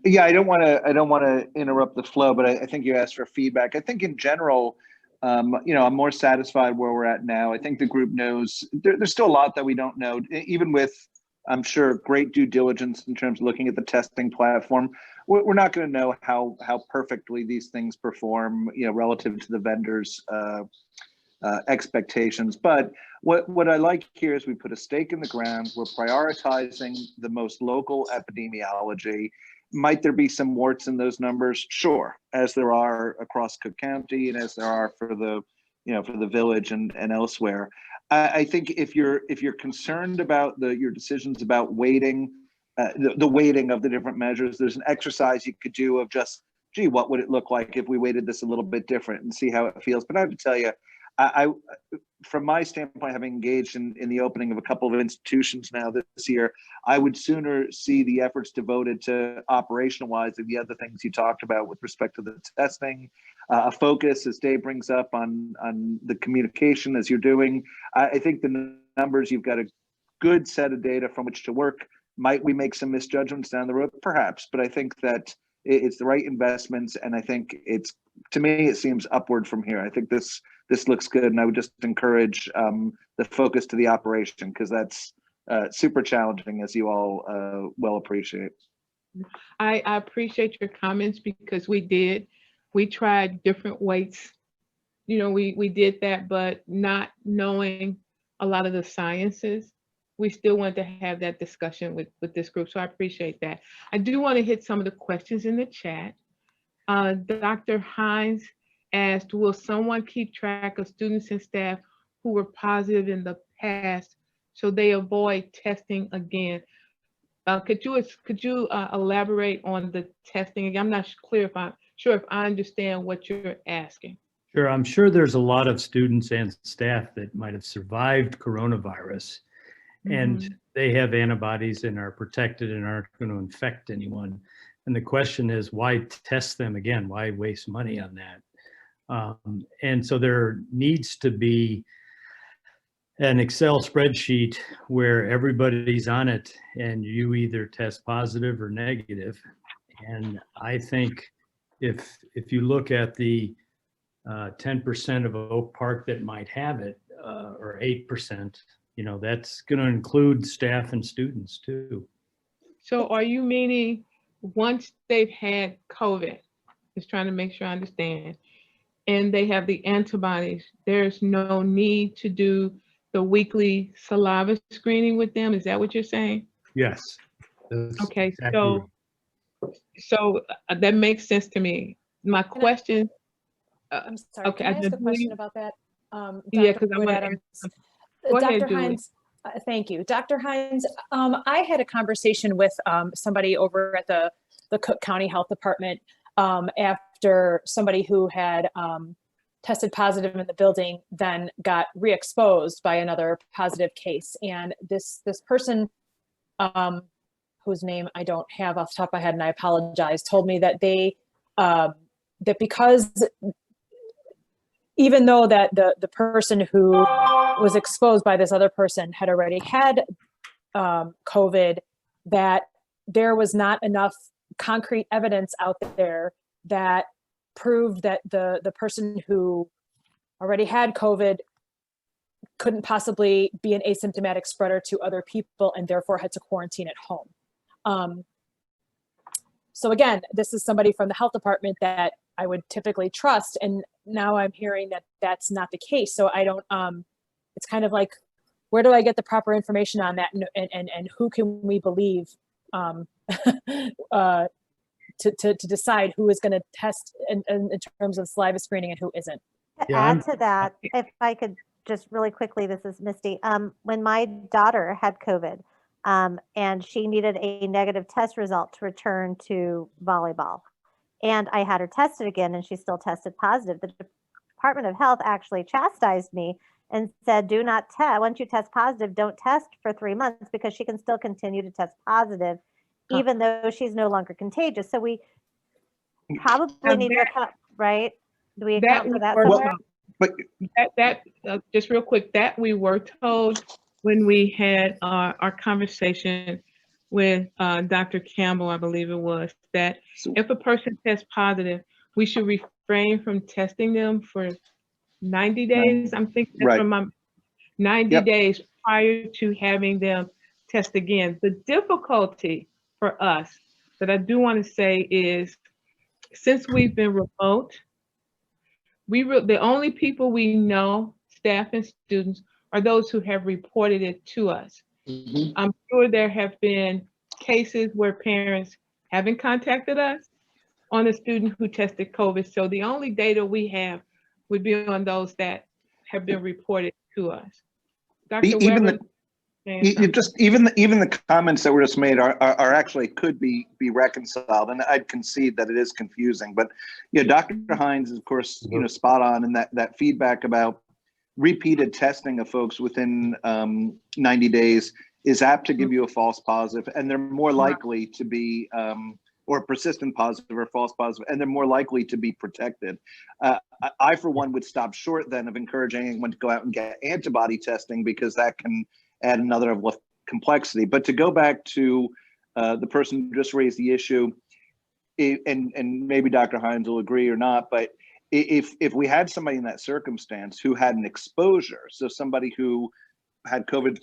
Yeah, I don't want to interrupt the flow, but I think you asked for feedback. I think in general, I'm more satisfied where we're at now. I think the group knows there's still a lot that we don't know, even with, I'm sure, great due diligence in terms of looking at the testing platform. We're not going to know how perfectly these things perform, relative to the vendors' expectations. But what I like here is we put a stake in the ground. We're prioritizing the most local epidemiology. Might there be some warts in those numbers? Sure, as there are across Cook County and as there are for the, for the village and elsewhere. I think if you're concerned about your decisions about weighting, the weighting of the different measures, there's an exercise you could do of just, gee, what would it look like if we weighted this a little bit different, and see how it feels. But I have to tell you, I from my standpoint, having engaged in the opening of a couple of institutions now this year, I would sooner see the efforts devoted to operationalizing the other things you talked about with respect to the testing, a focus, as Dave brings up, on the communication as you're doing. I think the numbers, you've got a good set of data from which to work. Might we make some misjudgments down the road? Perhaps, but I think that it's the right investments, and I think to me, it seems upward from here. I think this looks good, and I would just encourage the focus to the operation, because that's super challenging, as you all well appreciate. I appreciate your comments, because we tried different weights. We did that, but not knowing a lot of the sciences, we still wanted to have that discussion with this group. So I appreciate that. I do want to hit some of the questions in the chat. Dr. Hines asked, will someone keep track of students and staff who were positive in the past so they avoid testing again? Could you elaborate on the testing? I'm not sure if I understand what you're asking. Sure, I'm sure there's a lot of students and staff that might have survived coronavirus, and they have antibodies and are protected and aren't going to infect anyone. And the question is, why test them again? Why waste money on that? And so there needs to be an Excel spreadsheet where everybody's on it and you either test positive or negative. And I think if you look at the 10% of Oak Park that might have it, or 8%, that's going to include staff and students too. So are you meaning once they've had COVID, just trying to make sure I understand, and they have the antibodies, there's no need to do the weekly saliva screening with them. Is that what you're saying? Yes. That's Okay, exactly so that makes sense to me. My question. I'm sorry, Okay, can I ask a do question you- about that? Yeah, Dr. because I want to. Adams, Go ahead, Dr. Julie. Hines, thank you. Dr. Hines, I had a conversation with somebody over at the Cook County Health Department after somebody who had tested positive in the building then got re-exposed by another positive case. And this person, whose name I don't have off the top of my head, and I apologize, told me that they, that because even though that the person who was exposed by this other person had already had COVID, that there was not enough concrete evidence out there that proved that the person who already had COVID couldn't possibly be an asymptomatic spreader to other people and therefore had to quarantine at home. So again, this is somebody from the health department that I would typically trust. And now I'm hearing that that's not the case. So I don't, it's kind of like, where do I get the proper information on that? And who can we believe to decide who is going to test in terms of saliva screening and who isn't? To add to that, if I could just really quickly, this is Misty. When my daughter had COVID and she needed a negative test result to return to volleyball, and I had her tested again and she still tested positive, the Department of Health actually chastised me and said, do not test, once you test positive, don't test for 3 months because she can still continue to test positive even though she's no longer contagious. So we probably need to account, right? Do we account for that somewhere? But that just real quick, that we were told when we had our conversation with Dr. Campbell, I believe it was, that if a person tests positive, we should refrain from testing them for 90 days. I'm thinking that's from my 90 days prior to having them test again. The difficulty for us that I do want to say is, since we've been remote, the only people we know, staff and students, are those who have reported it to us. Mm-hmm. I'm sure there have been cases where parents haven't contacted us on a student who tested COVID. So the only data we have would be on those that have been reported to us. Dr. Weber, even the comments that were just made are actually could be reconciled, and I'd concede that it is confusing. But yeah, Dr. Hines is of course spot on, and that feedback about repeated testing of folks within 90 days is apt to give you a false positive, and they're more likely to be or persistent positive or false positive, and they're more likely to be protected. I for one would stop short then of encouraging anyone to go out and get antibody testing, because that can add another level of complexity. But to go back to the person who just raised the issue, and maybe Dr. Hines will agree or not, but if we had somebody in that circumstance who had an exposure, so somebody who had COVID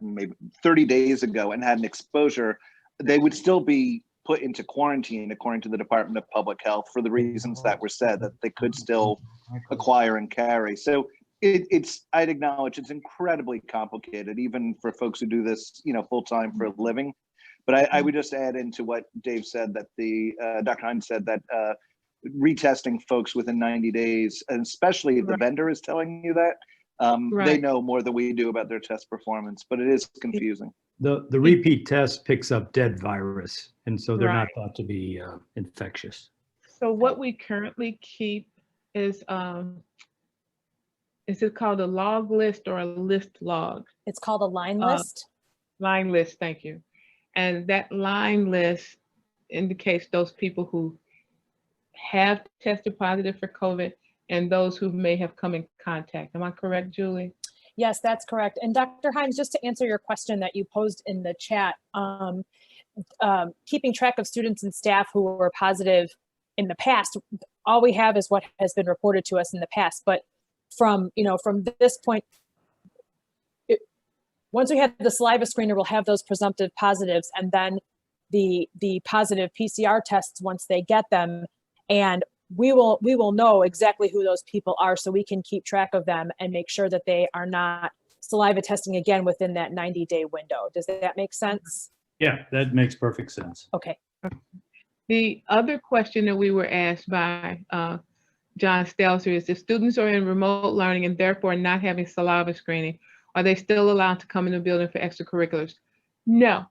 maybe 30 days ago and had an exposure, they would still be put into quarantine according to the Department of Public Health for the reasons that were said, that they could still acquire and carry. So I'd acknowledge it's incredibly complicated, even for folks who do this, full time for a living. But I would just add into what Dave said, that Dr. Hines said that retesting folks within 90 days, and especially if the vendor is telling you that, they know more than we do about their test performance, but it is confusing. The repeat test picks up dead virus, and so they're not thought to be infectious. So what we currently keep is it called a log list or a list log? It's called a line list. Line list, thank you. And that line list indicates those people who have tested positive for COVID and those who may have come in contact. Am I correct, Julie? Yes, that's correct. And Dr. Hines, just to answer your question that you posed in the chat, keeping track of students and staff who were positive in the past, all we have is what has been reported to us in the past. But from this point, once we have the saliva screener, we'll have those presumptive positives, and then the positive PCR tests once they get them. And we will know exactly who those people are, so we can keep track of them and make sure that they are not saliva testing again within that 90-day window. Does that make sense? Yeah, that makes perfect sense. Okay. The other question that we were asked by John Stelzer is, if students are in remote learning and therefore not having saliva screening, are they still allowed to come in the building for extracurriculars? No,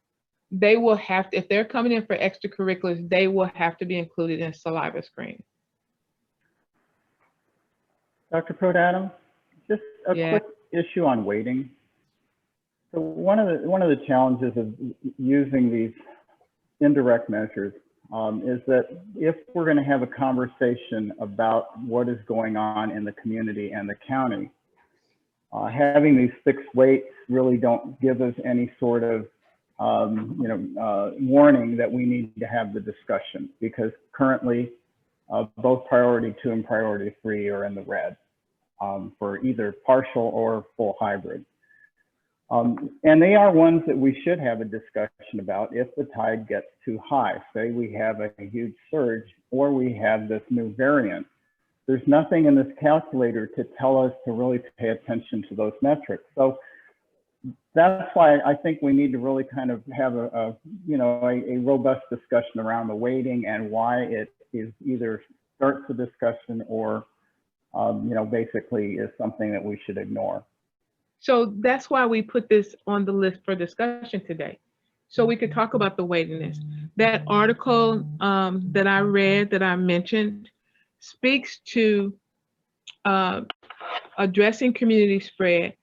they will have to, if they're coming in for extracurriculars, they will have to be included in saliva screening. Dr. Prodadam, just a quick issue on weighting. So one of the challenges of using these indirect measures is that if we're going to have a conversation about what is going on in the community and the county, having these fixed weights really don't give us any sort of warning that we need to have the discussion, because currently both priority 2 and priority 3 are in the red for either partial or full hybrid. And they are ones that we should have a discussion about if the tide gets too high. Say we have a huge surge or we have this new variant. There's nothing in this calculator to tell us to really pay attention to those metrics. So that's why I think we need to really kind of have a robust discussion around the weighting and why it is either starts the discussion or basically is something that we should ignore. So that's why we put this on the list for discussion today, so we could talk about the weightiness. That article that I read, that I mentioned, speaks to addressing community spread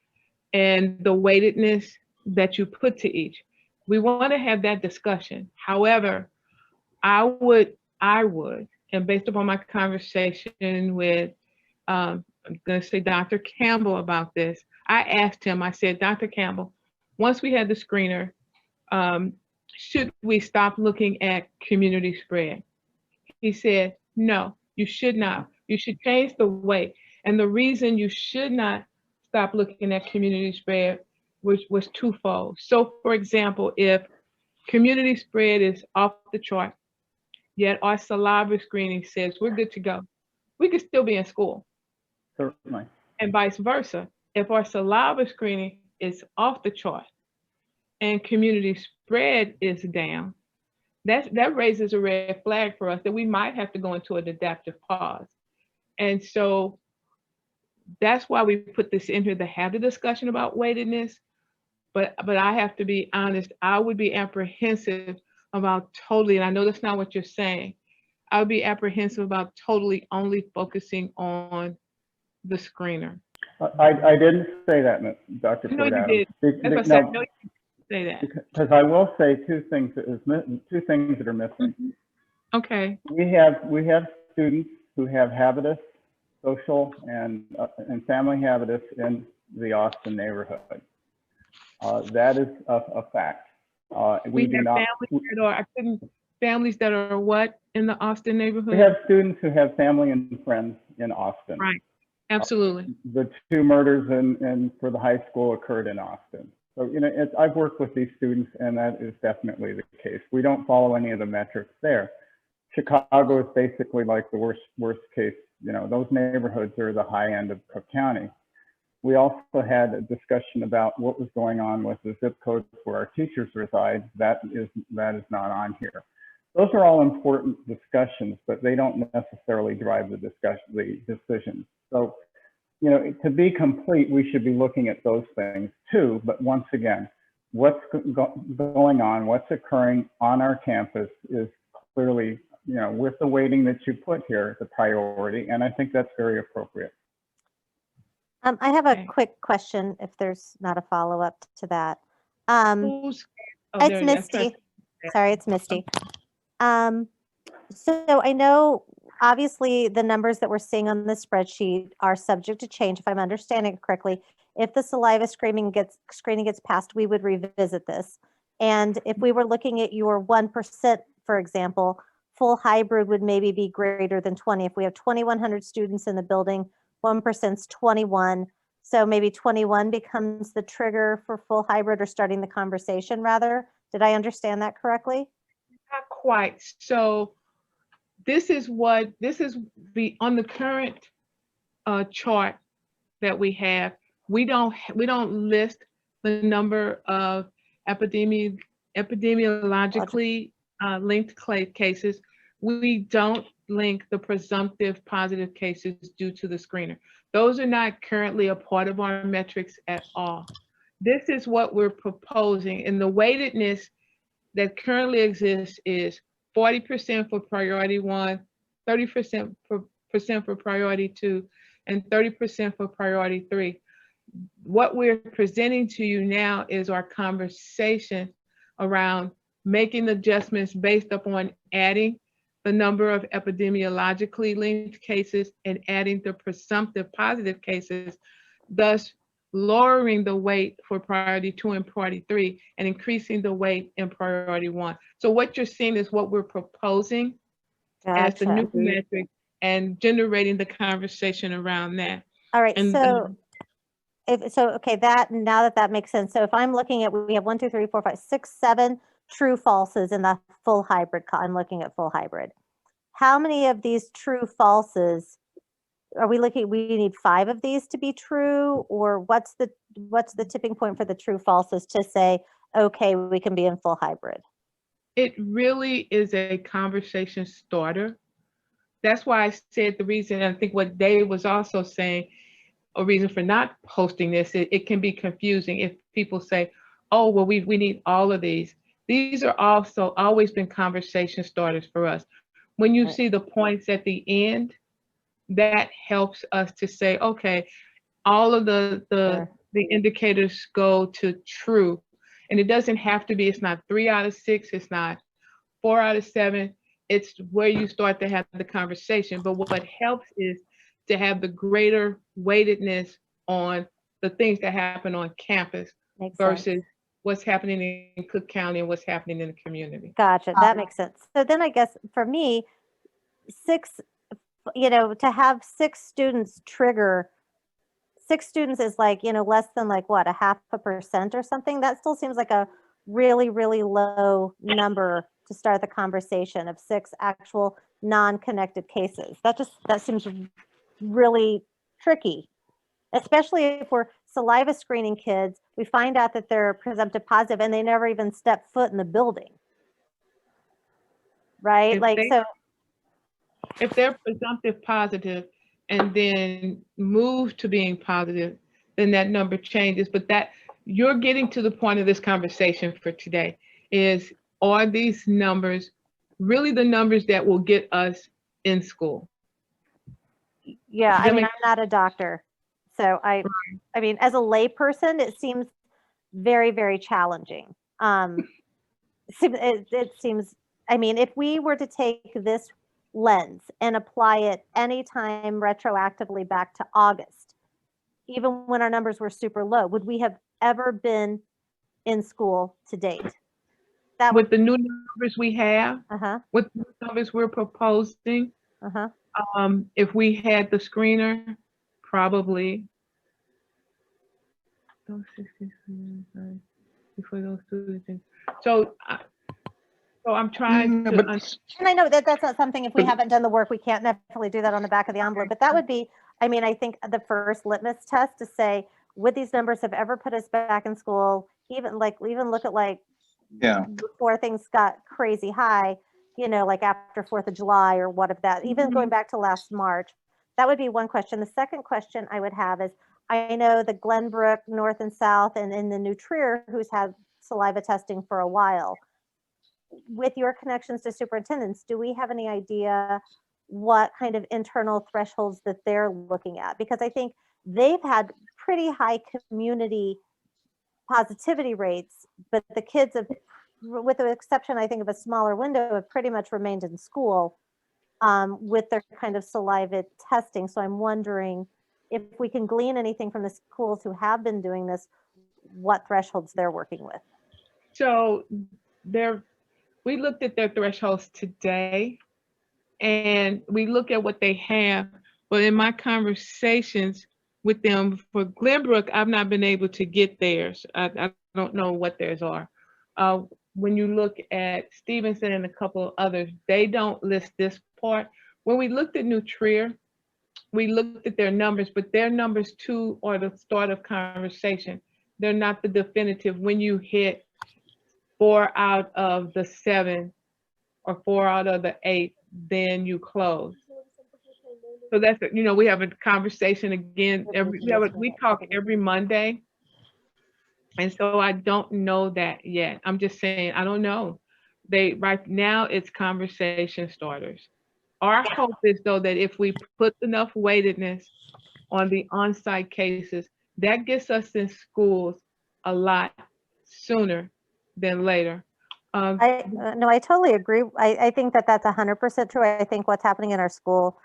and the weightedness that you put to each. We want to have that discussion. However, I would, and based upon my conversation with, I'm going to say Dr. Campbell about this, I asked him, I said, Dr. Campbell, once we had the screener, should we stop looking at community spread? He said, no, you should not. You should change the weight. And the reason you should not stop looking at community spread was twofold. So for example, if community spread is off the chart, yet our saliva screening says we're good to go, we could still be in school. Certainly. And vice versa. If our saliva screening is off the chart and community spread is down, that raises a red flag for us that we might have to go into an adaptive pause. And so that's why we put this in here, to have the discussion about weightedness. But I have to be honest, I would be apprehensive about totally, and I know that's not what you're saying, I would be apprehensive about totally only focusing on the screener. I didn't say that, Dr. No, Prodadam. you did. That's what I said. No, you didn't say that. Because I will say two things that are missing. Okay. We have students who have habitus, social and family habitus in the Austin neighborhood. That is a fact. We have families that are what in the Austin neighborhood? We have students who have family and friends in Austin. Right. Absolutely. The 2 murders for the high school occurred in Austin. So, I've worked with these students, and that is definitely the case. We don't follow any of the metrics there. Chicago is basically like the worst case. Those neighborhoods are the high end of Cook County. We also had a discussion about what was going on with the zip codes where our teachers reside. That is not on here. Those are all important discussions, but they don't necessarily drive the decisions. So, to be complete, we should be looking at those things too. But once again, what's going on, what's occurring on our campus is clearly, with the weighting that you put here, the priority, and I think that's very appropriate. I have a quick question, if there's not a follow-up to that. It's Misty. Sorry, it's Misty. So I know, obviously, the numbers that we're seeing on the spreadsheet are subject to change, if I'm understanding it correctly. If the saliva screening gets passed, we would revisit this. And if we were looking at your 1%, for example, full hybrid would maybe be greater than 20. If we have 2,100 students in the building, 1%'s 21. So maybe 21 becomes the trigger for full hybrid, or starting the conversation rather. Did I understand that correctly? Not quite. So this is the on the current chart that we have. We don't list the number of epidemiologically linked cases. We don't link the presumptive positive cases due to the screener. Those are not currently a part of our metrics at all. This is what we're proposing, and the weightedness that currently exists is 40% for priority 1, 30% for priority 2, and 30% for priority 3. What we're presenting to you now is our conversation around making adjustments based upon adding the number of epidemiologically linked cases and adding the presumptive positive cases, thus lowering the weight for priority 2 and priority 3 and increasing the weight in priority 1. So what you're seeing is what we're proposing as the new metric and generating the conversation around that. All right, And okay, now that makes sense. So if I'm looking at, we have 1, 2, 3, 4, 5, 6, 7 true falses in the full hybrid. I'm looking at full hybrid. How many of these true falses are we looking? We need 5 of these to be true, or what's the tipping point for the true falses to say, okay, we can be in full hybrid? It really is a conversation starter. That's why I said the reason, and I think what Dave was also saying, a reason for not posting this, it can be confusing if people say, oh, well, we need all of these. These are also always been conversation starters for us. When you see the points at the end, that helps us to say, okay, all of the indicators go to true. And it doesn't have to be, it's not 3 out of 6, it's not 4 out of 7. It's where you start to have the conversation. But what helps is to have the greater weightedness on the things that happen on campus versus what's happening in Cook County and what's happening in the community. Gotcha, that makes sense. So then I guess for me, 6, to have 6 students trigger, 6 students is like, less than like what, 0.5% or something? That still seems like a really, really low number to start the conversation of 6 actual non-connected cases. That seems really tricky, especially if we're saliva screening kids. We find out that they're presumptive positive and they never even step foot in the building, right? If they're presumptive positive and then move to being positive, then that number changes. But that you're getting to the point of this conversation for today is, are these numbers really the numbers that will get us in school? Yeah, I mean, I'm not a doctor. So I mean, as a layperson, it seems very, very challenging. It seems, I mean, if we were to take this lens and apply it anytime retroactively back to August, even when our numbers were super low, would we have ever been in school to date? With the new numbers we have, with the numbers we're proposing, if we had the screener, probably. Before those 2 things. So I'm trying to. And I know that that's not something, if we haven't done the work, we can't necessarily do that on the back of the envelope, but that would be, I mean, I think the first litmus test to say, would these numbers have ever put us back in school? Even look at before things got crazy high, like after 4th of July or what of that, even going back to last March. That would be one question. The second question I would have is, I know the Glenbrook, North and South, and in the New Trier, who's had saliva testing for a while. With your connections to superintendents, do we have any idea what kind of internal thresholds that they're looking at? Because I think they've had pretty high community positivity rates, but the kids have, with the exception, I think, of a smaller window, have pretty much remained in school with their kind of saliva testing. So I'm wondering if we can glean anything from the schools who have been doing this, what thresholds they're working with. So we looked at their thresholds today, and we look at what they have. But in my conversations with them for Glenbrook, I've not been able to get theirs. I don't know what theirs are. When you look at Stevenson and a couple of others, they don't list this part, when we looked at New Trier, we looked at their numbers, but their numbers too are the start of conversation. They're not the definitive. When you hit 4 out of the 7 or 4 out of the 8, then you close. So that's, you know, we have a conversation again. We talk every Monday. And so I don't know that yet. I'm just saying, I don't know. Right now it's conversation starters. Our hope is though that if we put enough weightedness on the on-site cases, that gets us in schools a lot sooner than later. No, I totally agree. I think that that's 100% true. I think what's happening in our school,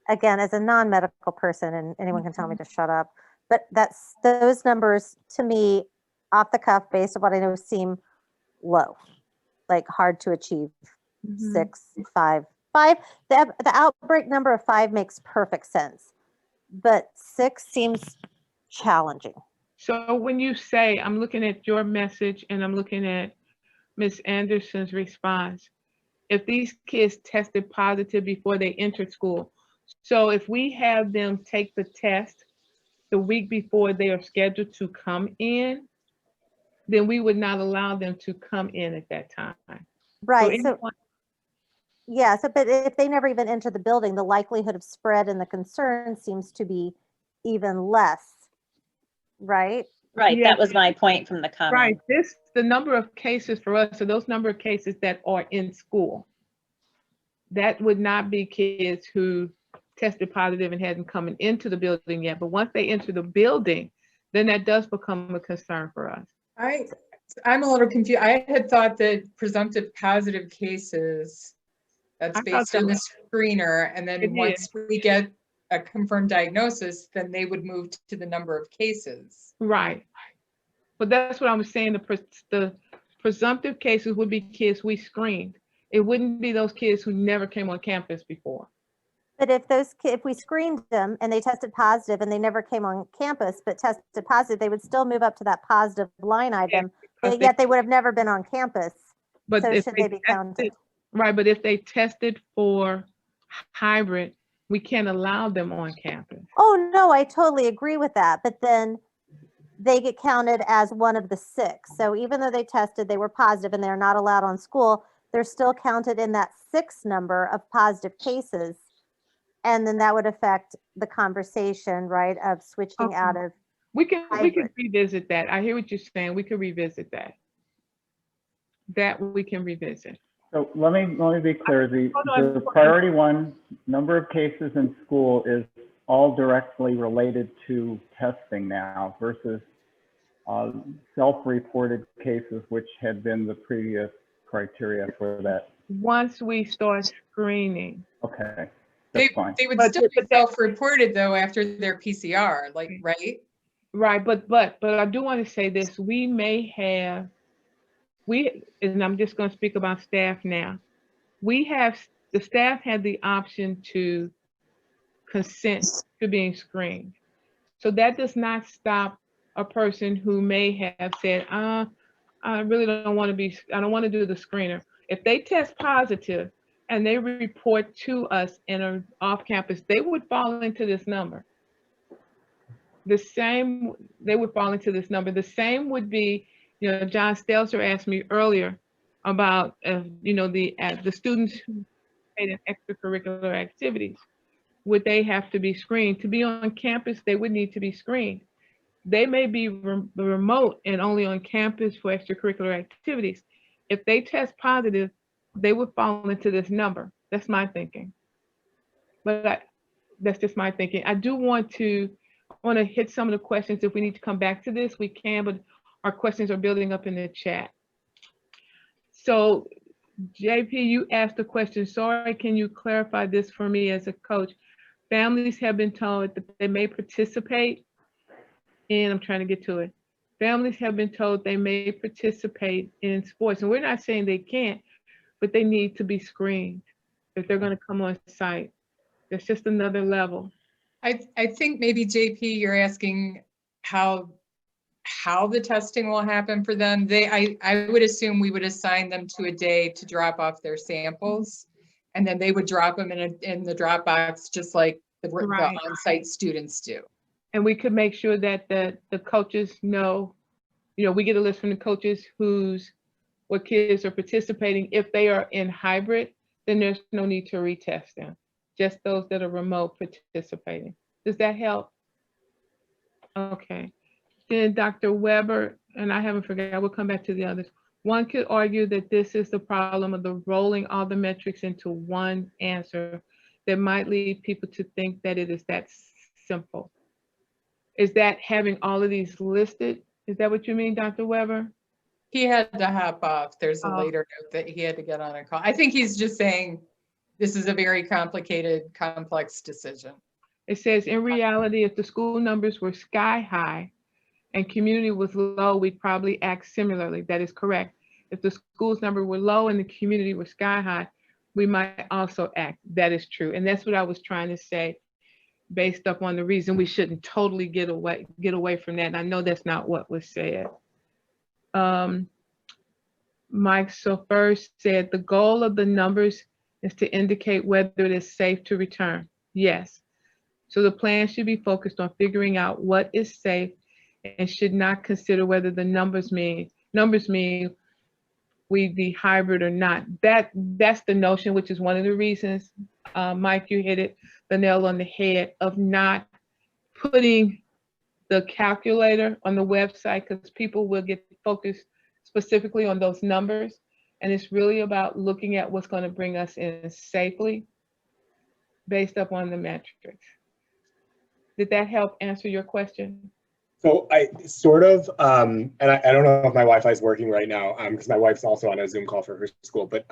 again, as a non-medical person, and anyone can tell me to shut up, but those numbers to me, off the cuff, based on what I know, seem low, like hard to achieve. 6, 5. The outbreak number of 5 makes perfect sense, but 6 seems challenging. So when you say, I'm looking at your message and I'm looking at Ms. Anderson's response, if these kids tested positive before they entered school, so if we have them take the test the week before they are scheduled to come in, then we would not allow them to come in at that time. Right. So yeah, but if they never even enter the building, the likelihood of spread and the concern seems to be even less, right? Right, that was my point from the comment. Right, the number of cases for us, so those number of cases that are in school, that would not be kids who tested positive and hadn't come into the building yet. But once they enter the building, then that does become a concern for us. I'm a little confused. I had thought that presumptive positive cases, that's based on the screener, and then once we get a confirmed diagnosis, then they would move to the number of cases. Right. But that's what I was saying. The presumptive cases would be kids we screened. It wouldn't be those kids who never came on campus before. But if we screened them and they tested positive and they never came on campus but tested positive, they would still move up to that positive line item, but yet they would have never been on campus. But so should they be counted? Right, but if they tested for hybrid, we can't allow them on campus. Oh, no, I totally agree with that. But then they get counted as one of the 6. So even though they tested, they were positive and they're not allowed on school, they're still counted in that 6 number of positive cases. And then that would affect the conversation, right, of switching out of we can revisit that. I hear what you're saying. We can revisit that. That we can revisit. So let me be clear. The priority 1 number of cases in school is all directly related to testing now versus self-reported cases, which had been the previous criteria for that. Once we start screening. Okay. They would still be self-reported though after their PCR, like, right? Right, but I do want to say this. And I'm just going to speak about staff now. The staff had the option to consent to being screened. So that does not stop a person who may have said, I really don't want to do the screener. If they test positive and they report to us and are off campus, they would fall into this number. They would fall into this number. The same would be, John Stelzer asked me earlier about, the students who participate in extracurricular activities. Would they have to be screened? To be on campus, they would need to be screened. They may be remote and only on campus for extracurricular activities. If they test positive, they would fall into this number. That's my thinking. But that's just my thinking. I want to hit some of the questions. If we need to come back to this, we can, but our questions are building up in the chat. So JP, you asked a question. Sorry, can you clarify this for me as a coach? Families have been told that they may participate in, I'm trying to get to it. Families have been told they may participate in sports, and we're not saying they can't, but they need to be screened if they're going to come on site. That's just another level. I think maybe JP, you're asking how the testing will happen for them. I would assume we would assign them to a day to drop off their samples, and then they would drop them in the Dropbox, just like the Right. on-site students do. And we could make sure that the coaches know, we get a list from the coaches what kids are participating. If they are in hybrid, then there's no need to retest them. Just those that are remote participating. Does that help? Okay. Then Dr. Weber, and I haven't forgotten, we'll come back to the others. One could argue that this is the problem of the rolling all the metrics into one answer that might lead people to think that it is that simple. Is that having all of these listed? Is that what you mean, Dr. Weber? He had to hop off. There's a later note that he had to get on a call. I think he's just saying this is a very complicated, complex decision. It says, in reality, if the school numbers were sky high and community was low, we'd probably act similarly. That is correct. If the school's number were low and the community were sky high, we might also act. That is true. And that's what I was trying to say, based upon the reason we shouldn't totally get away from that. And I know that's not what was said. Mike Sofer said the goal of the numbers is to indicate whether it is safe to return. Yes. So the plan should be focused on figuring out what is safe and should not consider whether the numbers mean we be hybrid or not. That's the notion, which is one of the reasons, Mike, you hit the nail on the head of not putting the calculator on the website, because people will get focused specifically on those numbers. And it's really about looking at what's going to bring us in safely based upon the metrics. Did that help answer your question? So I sort of, and I don't know if my Wi-Fi is working right now, because my wife's also on a Zoom call for her school, but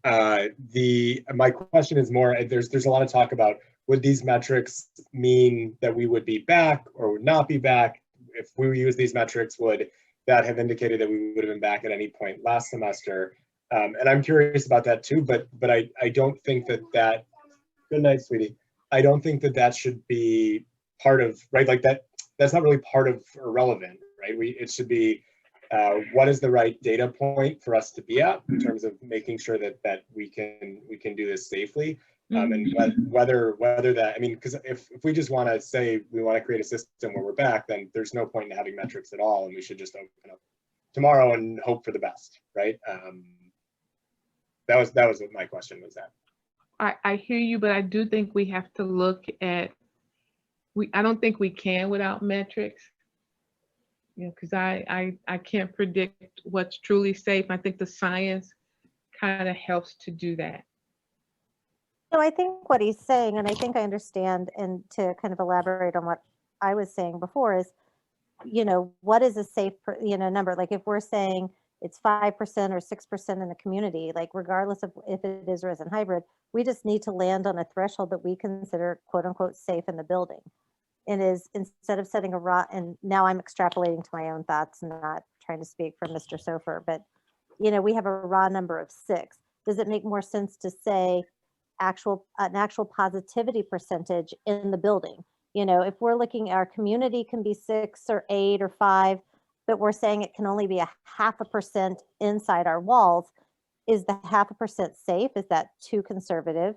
my question is more, there's a lot of talk about, would these metrics mean that we would be back or would not be back? If we use these metrics, would that have indicated that we would have been back at any point last semester? And I'm curious about that too, but I don't think that, good night, sweetie. I don't think that should be part of, right? Like that's not really part of or relevant, right? It should be, what is the right data point for us to be at in terms of making sure that we can do this safely? And whether that, I mean, because if we just want to say we want to create a system where we're back, then there's no point in having metrics at all, and we should just open up tomorrow and hope for the best, right? That was what my question was at. I hear you, but I do think we have to look at, I don't think we can without metrics. Because I can't predict what's truly safe. I think the science kind of helps to do that. No, I think what he's saying, and I think I understand, and to kind of elaborate on what I was saying before is, what is a safe, number? Like if we're saying it's 5% or 6% in the community, like regardless of if it is or isn't hybrid, we just need to land on a threshold that we consider quote unquote safe in the building. And is, instead of setting a raw, and now I'm extrapolating to my own thoughts and not trying to speak for Mr. Sofer, but we have a raw number of 6. Does it make more sense to say an actual positivity percentage in the building? If we're looking, our community can be 6 or 8 or 5, but we're saying it can only be 0.5% inside our walls. Is the 0.5% safe? Is that too conservative?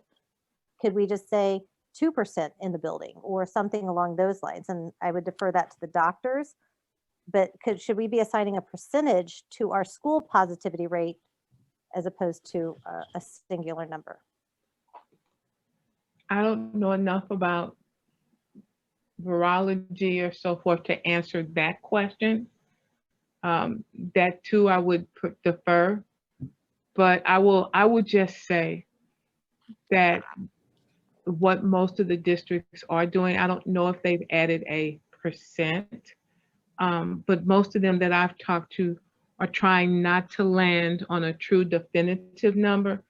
Could we just say 2% in the building or something along those lines? And I would defer that to the doctors, but should we be assigning a percentage to our school positivity rate as opposed to a singular number? I don't know enough about virology or so forth to answer that question. That too, I would defer, but I would just say that what most of the districts are doing, I don't know if they've added a percent, but most of them that I've talked to are trying not to land on a true definitive number,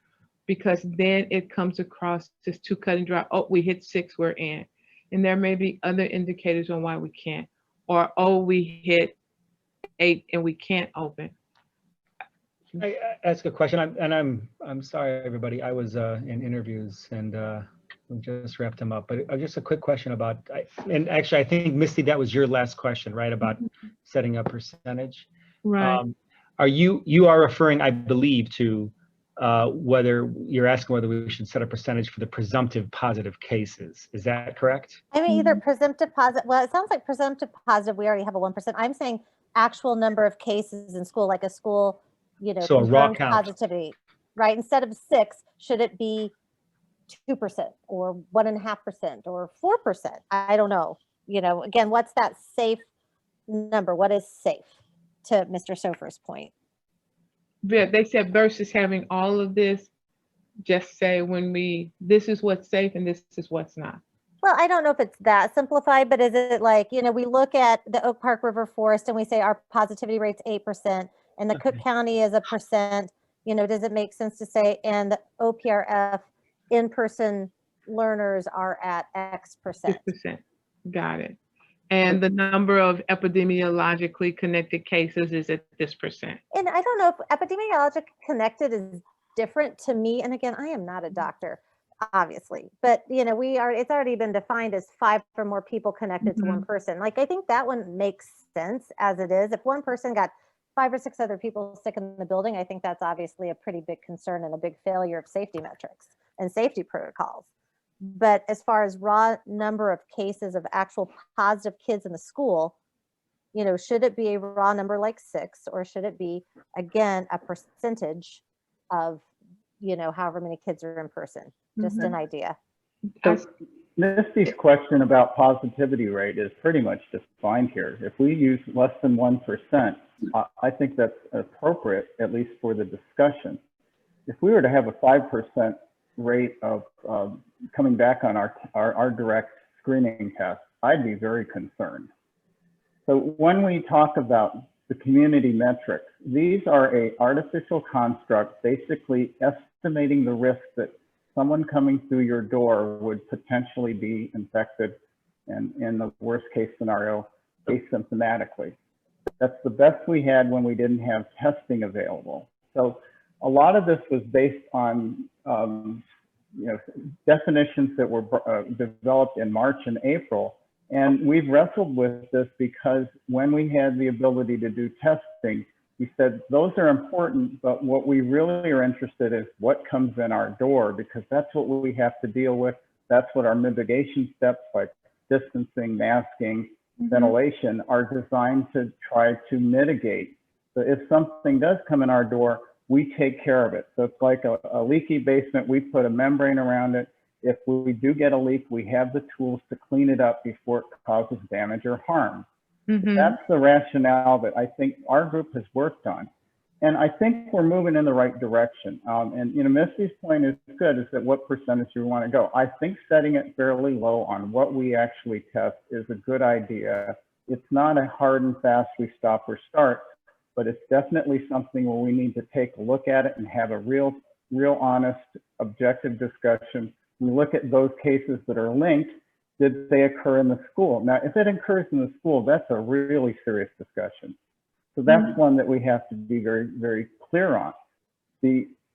because then it comes across as too cut and dry. Oh, we hit 6, we're in. And there may be other indicators on why we can't. Or, oh, we hit 8 and we can't open. I ask a question, I'm sorry, everybody. I was in interviews and we just wrapped them up. But just a quick question about, and actually, I think Misty, that was your last question, right? About setting a percentage. Right. You are referring, I believe, to whether you're asking whether we should set a percentage for the presumptive positive cases. Is that correct? I mean, either presumptive positive, well, it sounds like presumptive positive, we already have a 1%. I'm saying actual number of cases in school, like a school, you know, So a raw confirmed count. positivity, right? Instead of 6, should it be 2% or 1.5% or 4%? I don't know. You know, again, what's that safe number? What is safe, to Mr. Sofer's point? They said versus having all of this, just say this is what's safe and this is what's not. Well, I don't know if it's that simplified, but is it like, you know, we look at the Oak Park River Forest and we say our positivity rate's 8% and the Cook County is 1%, you know, does it make sense to say, and the OPRF in-person learners are at X percent? 6%. Got it. And the number of epidemiologically connected cases is at this percent. And I don't know if epidemiologically connected is different to me. And again, I am not a doctor, obviously, but you know, it's already been defined as 5 or more people connected to one person. Like, I think that one makes sense as it is. If one person got 5 or 6 other people sick in the building, I think that's obviously a pretty big concern and a big failure of safety metrics and safety protocols. But as far as raw number of cases of actual positive kids in the school, you know, should it be a raw number like 6, or should it be, again, a percentage of, you know, however many kids are in person? Just an idea. So Misty's question about positivity rate is pretty much defined here. If we use less than 1%, I think that's appropriate, at least for the discussion. If we were to have a 5% rate of coming back on our direct screening test, I'd be very concerned. So when we talk about the community metrics, these are an artificial construct, basically estimating the risk that someone coming through your door would potentially be infected, and in the worst case scenario, asymptomatically. That's the best we had when we didn't have testing available. So a lot of this was based on you know, definitions that were developed in March and April. And we've wrestled with this because when we had the ability to do testing, we said those are important, but what we really are interested in is what comes in our door, because that's what we have to deal with. That's what our mitigation steps, like distancing, masking, ventilation, are designed to try to mitigate. So if something does come in our door, we take care of it. So it's like a leaky basement, we put a membrane around it. If we do get a leak, we have the tools to clean it up before it causes damage or harm. That's the rationale that I think our group has worked on. And I think we're moving in the right direction. And you know, Misty's point is good, is that what percentage you want to go. I think setting it fairly low on what we actually test is a good idea. It's not a hard and fast, we stop or start, but it's definitely something where we need to take a look at it and have a real honest, objective discussion. We look at those cases that are linked. Did they occur in the school? Now, if it occurs in the school, that's a really serious discussion. So that's one that we have to be very, very clear on.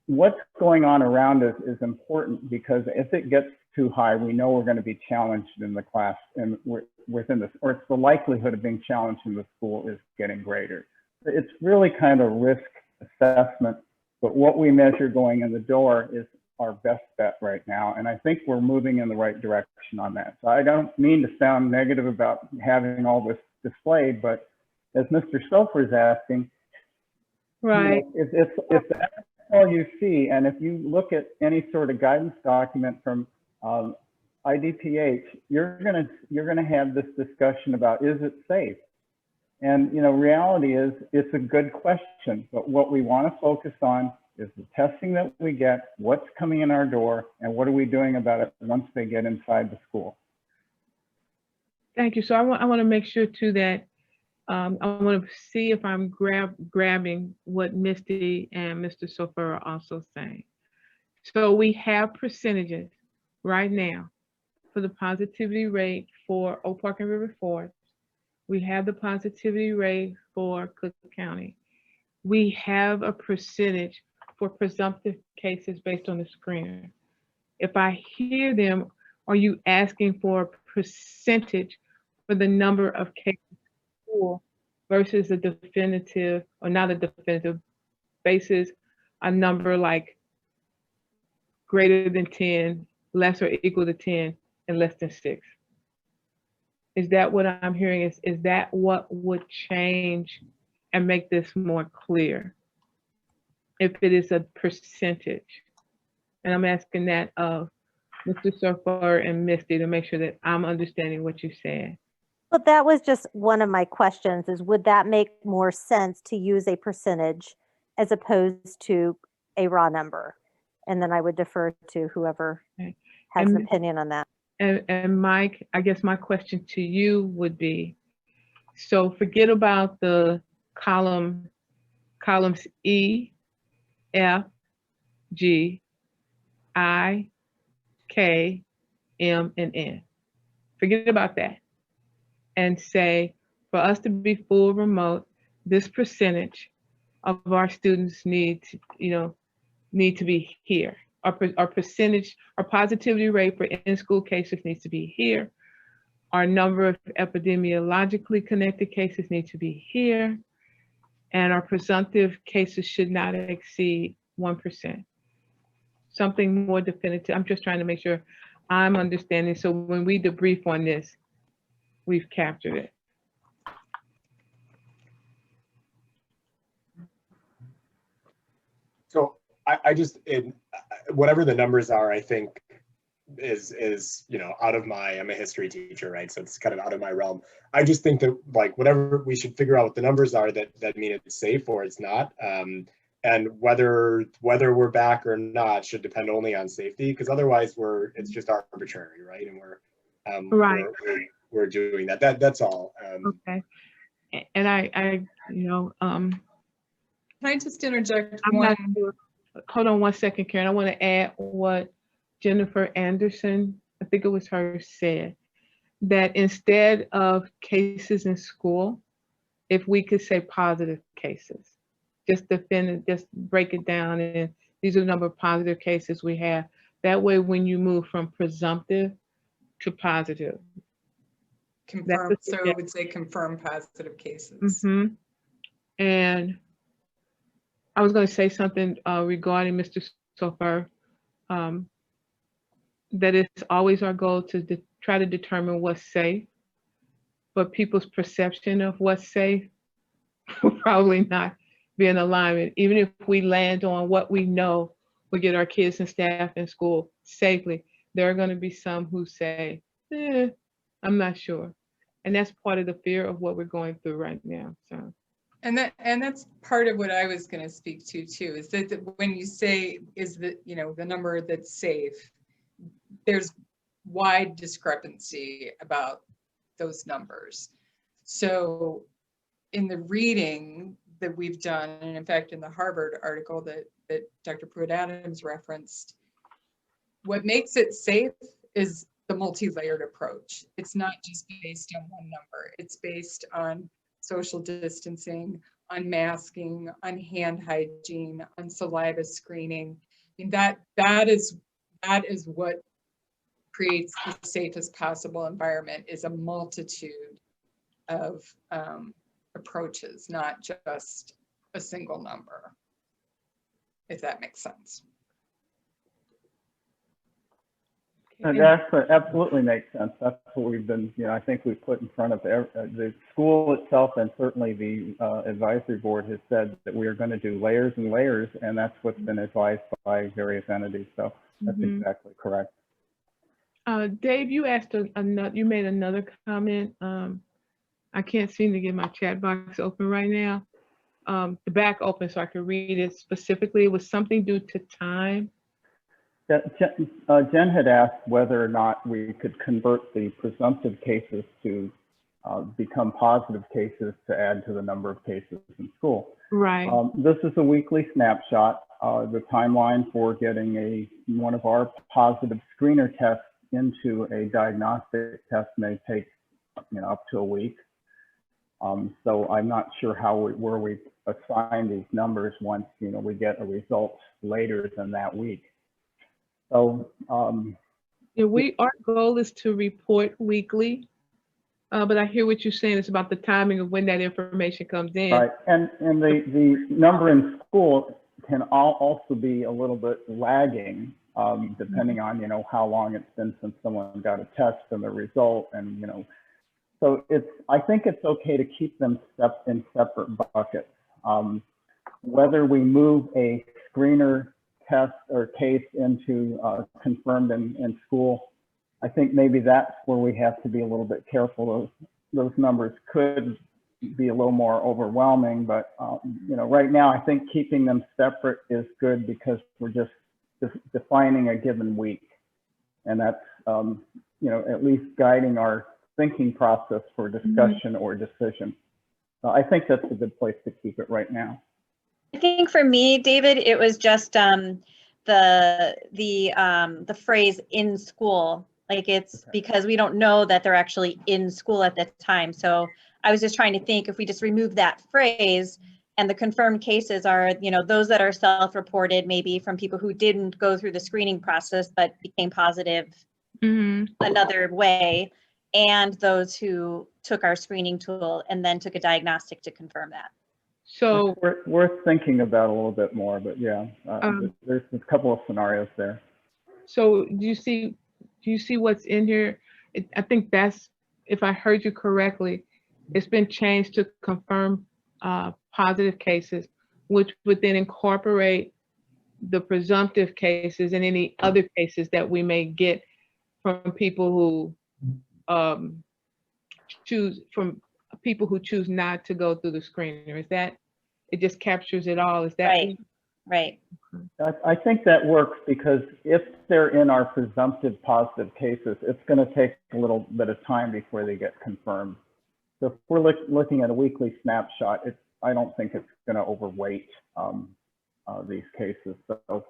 What's going on around us is important, because if it gets too high, we know we're going to be challenged in the class and within this, or it's the likelihood of being challenged in the school is getting greater. It's really kind of risk assessment, but what we measure going in the door is our best bet right now. And I think we're moving in the right direction on that. So I don't mean to sound negative about having all this displayed, but as Mr. Sofer is asking, right, Mm-hmm. you know, if that's all you see, and if you look at any sort of guidance document from IDPH, you're gonna have this discussion about, is it safe? And you know, reality is it's a good question, but what we want to focus on is the testing that we get, what's coming in our door, and what are we doing about it once they get inside the school. Thank you. So I want to make sure too that I want to see if I'm grabbing what Misty and Mr. Sofer are also saying. So we have percentages right now for the positivity rate for Oak Park and River Forest. We have the positivity rate for Cook County. We have a percentage for presumptive cases based on the screener. If I hear them, are you asking for a percentage for the number of cases in school versus a definitive, or not a definitive, basis a number like greater than 10, less or equal to 10, and less than 6. Is that what I'm hearing? Is that what would change and make this more clear? If it is a percentage. And I'm asking that of Mr. Surfer and Misty to make sure that I'm understanding what you're saying. But that was just one of my questions, is would that make more sense to use a percentage as opposed to a raw number? And then I would defer to whoever has an opinion on that. And Mike, I guess my question to you would be, so forget about the columns E, F, G, I, K, M, and N. Forget about that. And say, for us to be full remote, this percentage of our students need to be here. Our percentage, our positivity rate for in-school cases needs to be here. Our number of epidemiologically connected cases need to be here. And our presumptive cases should not exceed 1%. Something more definitive. I'm just trying to make sure I'm understanding. So when we debrief on this, we've captured it. So I just, whatever the numbers are, I think is out of I'm a history teacher, right? So it's kind of out of my realm. I just think that like whatever, we should figure out what the numbers are that mean it's safe or it's not. And whether we're back or not should depend only on safety, because otherwise it's just arbitrary, right? And we're doing that. That's all. Okay. And I Can I just interject I'm not sure. Hold on one second, Karen. I want to add what Jennifer Anderson, I think it was her, said, that instead of cases in school, if we could say positive cases, just break it down, and these are the number of positive cases we have. That way, when you move from presumptive to positive. Confirm, so I would say confirm positive cases. Mm-hmm. And I was going to say something regarding Mr. Sofer, that it's always our goal to try to determine what's safe, but people's perception of what's safe will probably not be in alignment. Even if we land on what we know will get our kids and staff in school safely, there are going to be some who say, I'm not sure. And that's part of the fear of what we're going through right now. So. And that's part of what I was going to speak to too, is that when you say is the number that's safe, there's wide discrepancy about those numbers. So in the reading that we've done, and in fact in the Harvard article that Dr. Pruitt-Adams referenced, what makes it safe is the multi-layered approach. It's not just based on one number. It's based on social distancing, on masking, on hand hygiene, on saliva screening. I mean, that is what creates the safest possible environment, is a multitude of approaches, not just a single number, if that makes sense. And that absolutely makes sense. That's what we've been, I think we've put in front of the school itself, and certainly the advisory board has said that we are going to do layers and layers, and that's what's been advised by various entities. So that's exactly correct. Dave, you asked you made another comment. I can't seem to get my chat box open right now. The back open so I could read it specifically. It was something due to time. Jen had asked whether or not we could convert the presumptive cases to become positive cases to add to the number of cases in school. Right. This is a weekly snapshot. The timeline for getting one of our positive screener tests into a diagnostic test may take up to a week. So I'm not sure where we assign these numbers once we get a result later than that week. So our goal is to report weekly, but I hear what you're saying. It's about the timing of when that information comes in. Right, and the number in school can also be a little bit lagging depending on, how long it's been since someone got a test and the result. And, so I think it's okay to keep them in separate buckets. Whether we move a screener test or case into confirmed in school, I think maybe that's where we have to be a little bit careful. Those numbers could be a little more overwhelming, but right now I think keeping them separate is good because we're just defining a given week, and that's at least guiding our thinking process for discussion or decision. I think that's a good place to keep it right now. I think for me, David, it was just the phrase "in school." Like it's because we don't know that they're actually in school at that time. So I was just trying to think if we just remove that phrase, and the confirmed cases are, those that are self-reported, maybe from people who didn't go through the screening process but became positive another way, and those who took our screening tool and then took a diagnostic to confirm that. So worth thinking about a little bit more, but yeah, there's a couple of scenarios there. So do you see what's in here? I think that's, if I heard you correctly, it's been changed to confirm positive cases, which would then incorporate the presumptive cases and any other cases that we may get from people who choose not to go through the screener. Is that, it just captures it all? Is that right? Right. I think that works because if they're in our presumptive positive cases, it's going to take a little bit of time before they get confirmed. So if we're looking at a weekly snapshot, I don't think it's going to overweight these cases. So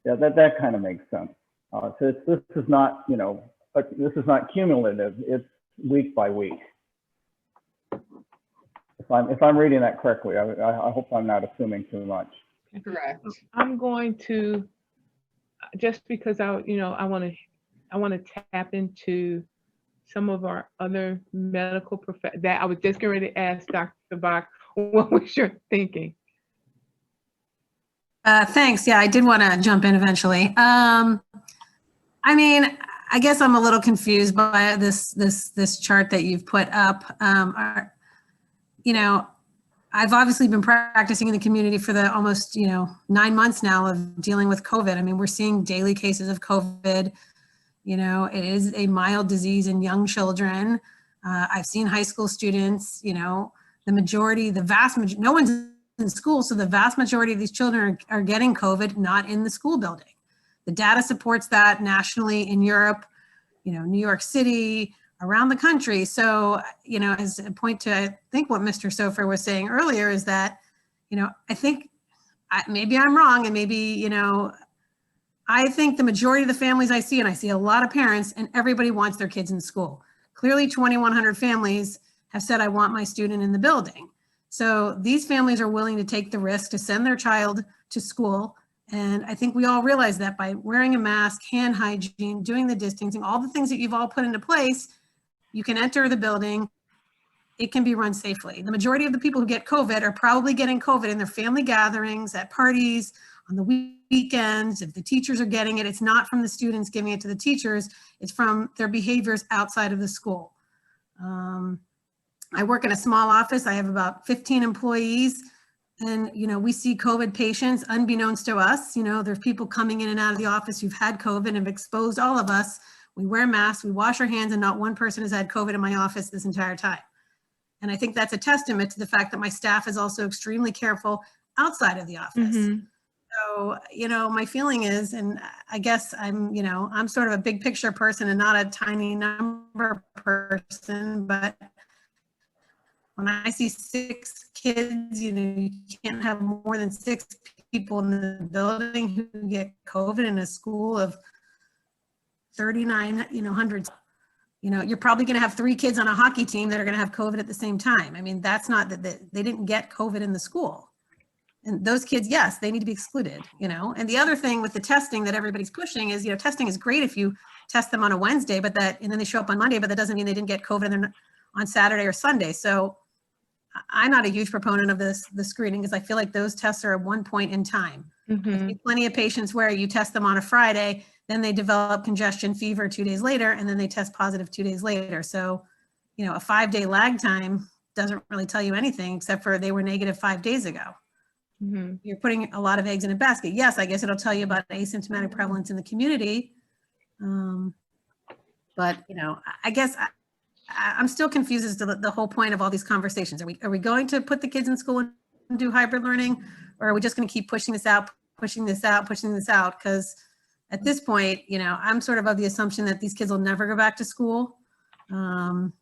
yeah, that kind of makes sense. So this is not, this is not cumulative. It's week by week. If I'm reading that correctly, I hope I'm not assuming too much. Correct. I'm going to, just because I want to tap into some of our other medical that I was just getting ready to ask Dr. Bach, what was your thinking? Thanks. Yeah, I did want to jump in eventually. I mean, I guess I'm a little confused by this chart that you've put up. I've obviously been practicing in the community for the almost 9 months now of dealing with COVID. I mean, we're seeing daily cases of COVID. It is a mild disease in young children. I've seen high school students, no one's in school, so the vast majority of these children are getting COVID, not in the school building. The data supports that nationally in Europe, New York City, around the country. So, as a point to, I think what Mr. Sofer was saying earlier is that, I think maybe I'm wrong, and maybe, I think the majority of the families I see, and I see a lot of parents, and everybody wants their kids in school. Clearly 2,100 families have said, I want my student in the building. So these families are willing to take the risk to send their child to school. And I think we all realize that by wearing a mask, hand hygiene, doing the distancing, all the things that you've all put into place, you can enter the building, it can be run safely. The majority of the people who get COVID are probably getting COVID in their family gatherings, at parties, on the weekends. If the teachers are getting it, it's not from the students giving it to the teachers, it's from their behaviors outside of the school. I work in a small office. I have about 15 employees, and we see COVID patients unbeknownst to us. There's people coming in and out of the office who've had COVID and have exposed all of us. We wear masks, we wash our hands, and not one person has had COVID in my office this entire time. And I think that's a testament to the fact that my staff is also extremely careful outside of the office. So, my feeling is, and I guess I'm sort of a big picture person and not a tiny number person, but when I see 6 kids, you can't have more than 6 people in the building who get COVID in a school of 3,900. You're probably going to have 3 kids on a hockey team that are going to have COVID at the same time. I mean, that's not that they didn't get COVID in the school. And those kids, yes, they need to be excluded, And the other thing with the testing that everybody's pushing is, testing is great if you test them on a Wednesday, and then they show up on Monday, but that doesn't mean they didn't get COVID on Saturday or Sunday. So I'm not a huge proponent of the screening because I feel like those tests are at one point in time. I see plenty of patients where you test them on a Friday, then they develop congestion fever 2 days later, and then they test positive 2 days later. So, you know, a 5-day lag time doesn't really tell you anything except for they were negative 5 days ago. You're putting a lot of eggs in a basket. Yes, I guess it'll tell you about asymptomatic prevalence in the community. But, you know, I guess I'm still confused as to the whole point of all these conversations. Are we going to put the kids in school and do hybrid learning? Or are we just going to keep pushing this out, pushing this out, pushing this out? Because at this point, you know, I'm sort of the assumption that these kids will never go back to school. And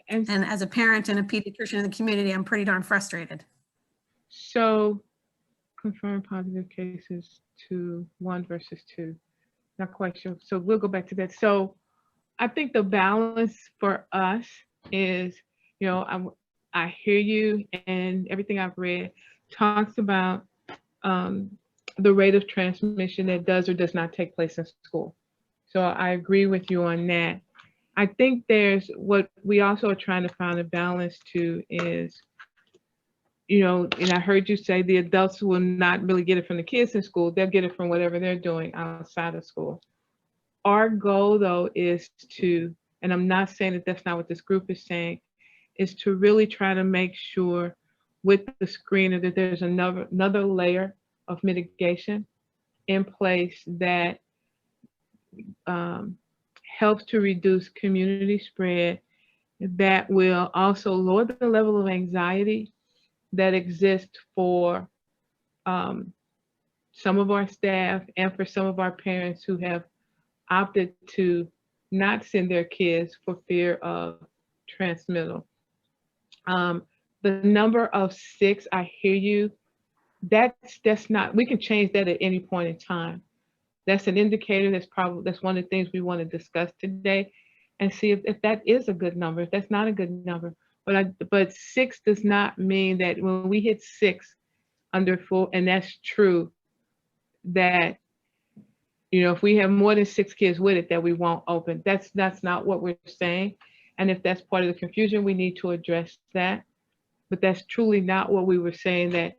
as a parent and a pediatrician in the community, I'm pretty darn frustrated. So confirmed positive cases to 1 versus 2. Not quite sure. So we'll go back to that. So I think the balance for us is, you know, I hear you, and everything I've read talks about the rate of transmission that does or does not take place in school. So I agree with you on that. I think there's what we also are trying to find a balance to is, you know, and I heard you say the adults will not really get it from the kids in school. They'll get it from whatever they're doing outside of school. Our goal, though, is to, and I'm not saying that that's not what this group is saying, is to really try to make sure with the screener that there's another layer of mitigation in place that helps to reduce community spread, that will also lower the level of anxiety that exists for some of our staff and for some of our parents who have opted to not send their kids for fear of transmittal. The number of 6, I hear you. That's not, we can change that at any point in time. That's an indicator. That's one of the things we want to discuss today and see if that is a good number, if that's not a good number. But 6 does not mean that when we hit 6 under full, and that's true, that, you know, if we have more than 6 kids with it, that we won't open. That's not what we're saying. And if that's part of the confusion, we need to address that. But that's truly not what we were saying, that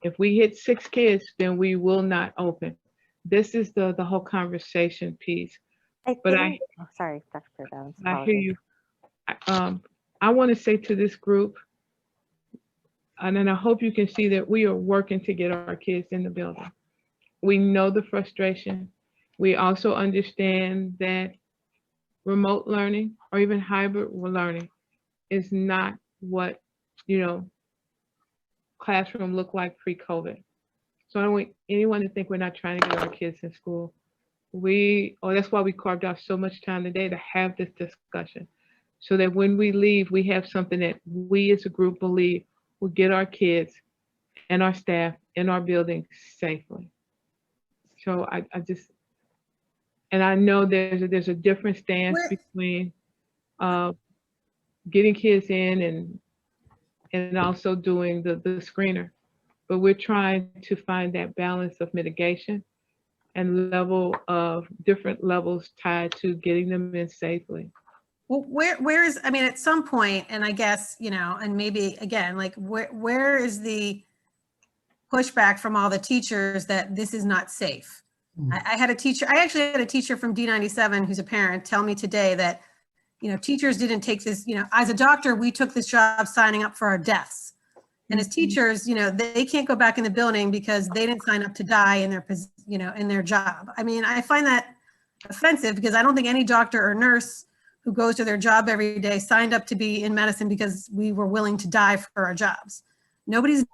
if we hit 6 kids, then we will not open. This is the whole conversation piece. Sorry, Dr. Downs. I hear you. I want to say to this group, and then I hope you can see that we are working to get our kids in the building. We know the frustration. We also understand that remote learning or even hybrid learning is not what, you know, classroom looked like pre-COVID. So I don't want anyone to think we're not trying to get our kids in school. That's why we carved out so much time today to have this discussion, so that when we leave, we have something that we as a group believe will get our kids and our staff in our building safely. So I know there's a different stance between getting kids in and also doing the screener. But we're trying to find that balance of mitigation and level of different levels tied to getting them in safely. Well, where is, I mean, at some point, and I guess, you know, and maybe again, like where is the pushback from all the teachers that this is not safe? I actually had a teacher from D97 who's a parent tell me today that, you know, teachers didn't take this, you know, as a doctor, we took this job signing up for our deaths. And as teachers, you know, they can't go back in the building because they didn't sign up to die in their, you know, in their job. I mean, I find that offensive because I don't think any doctor or nurse who goes to their job every day signed up to be in medicine because we were willing to die for our jobs. Nobody's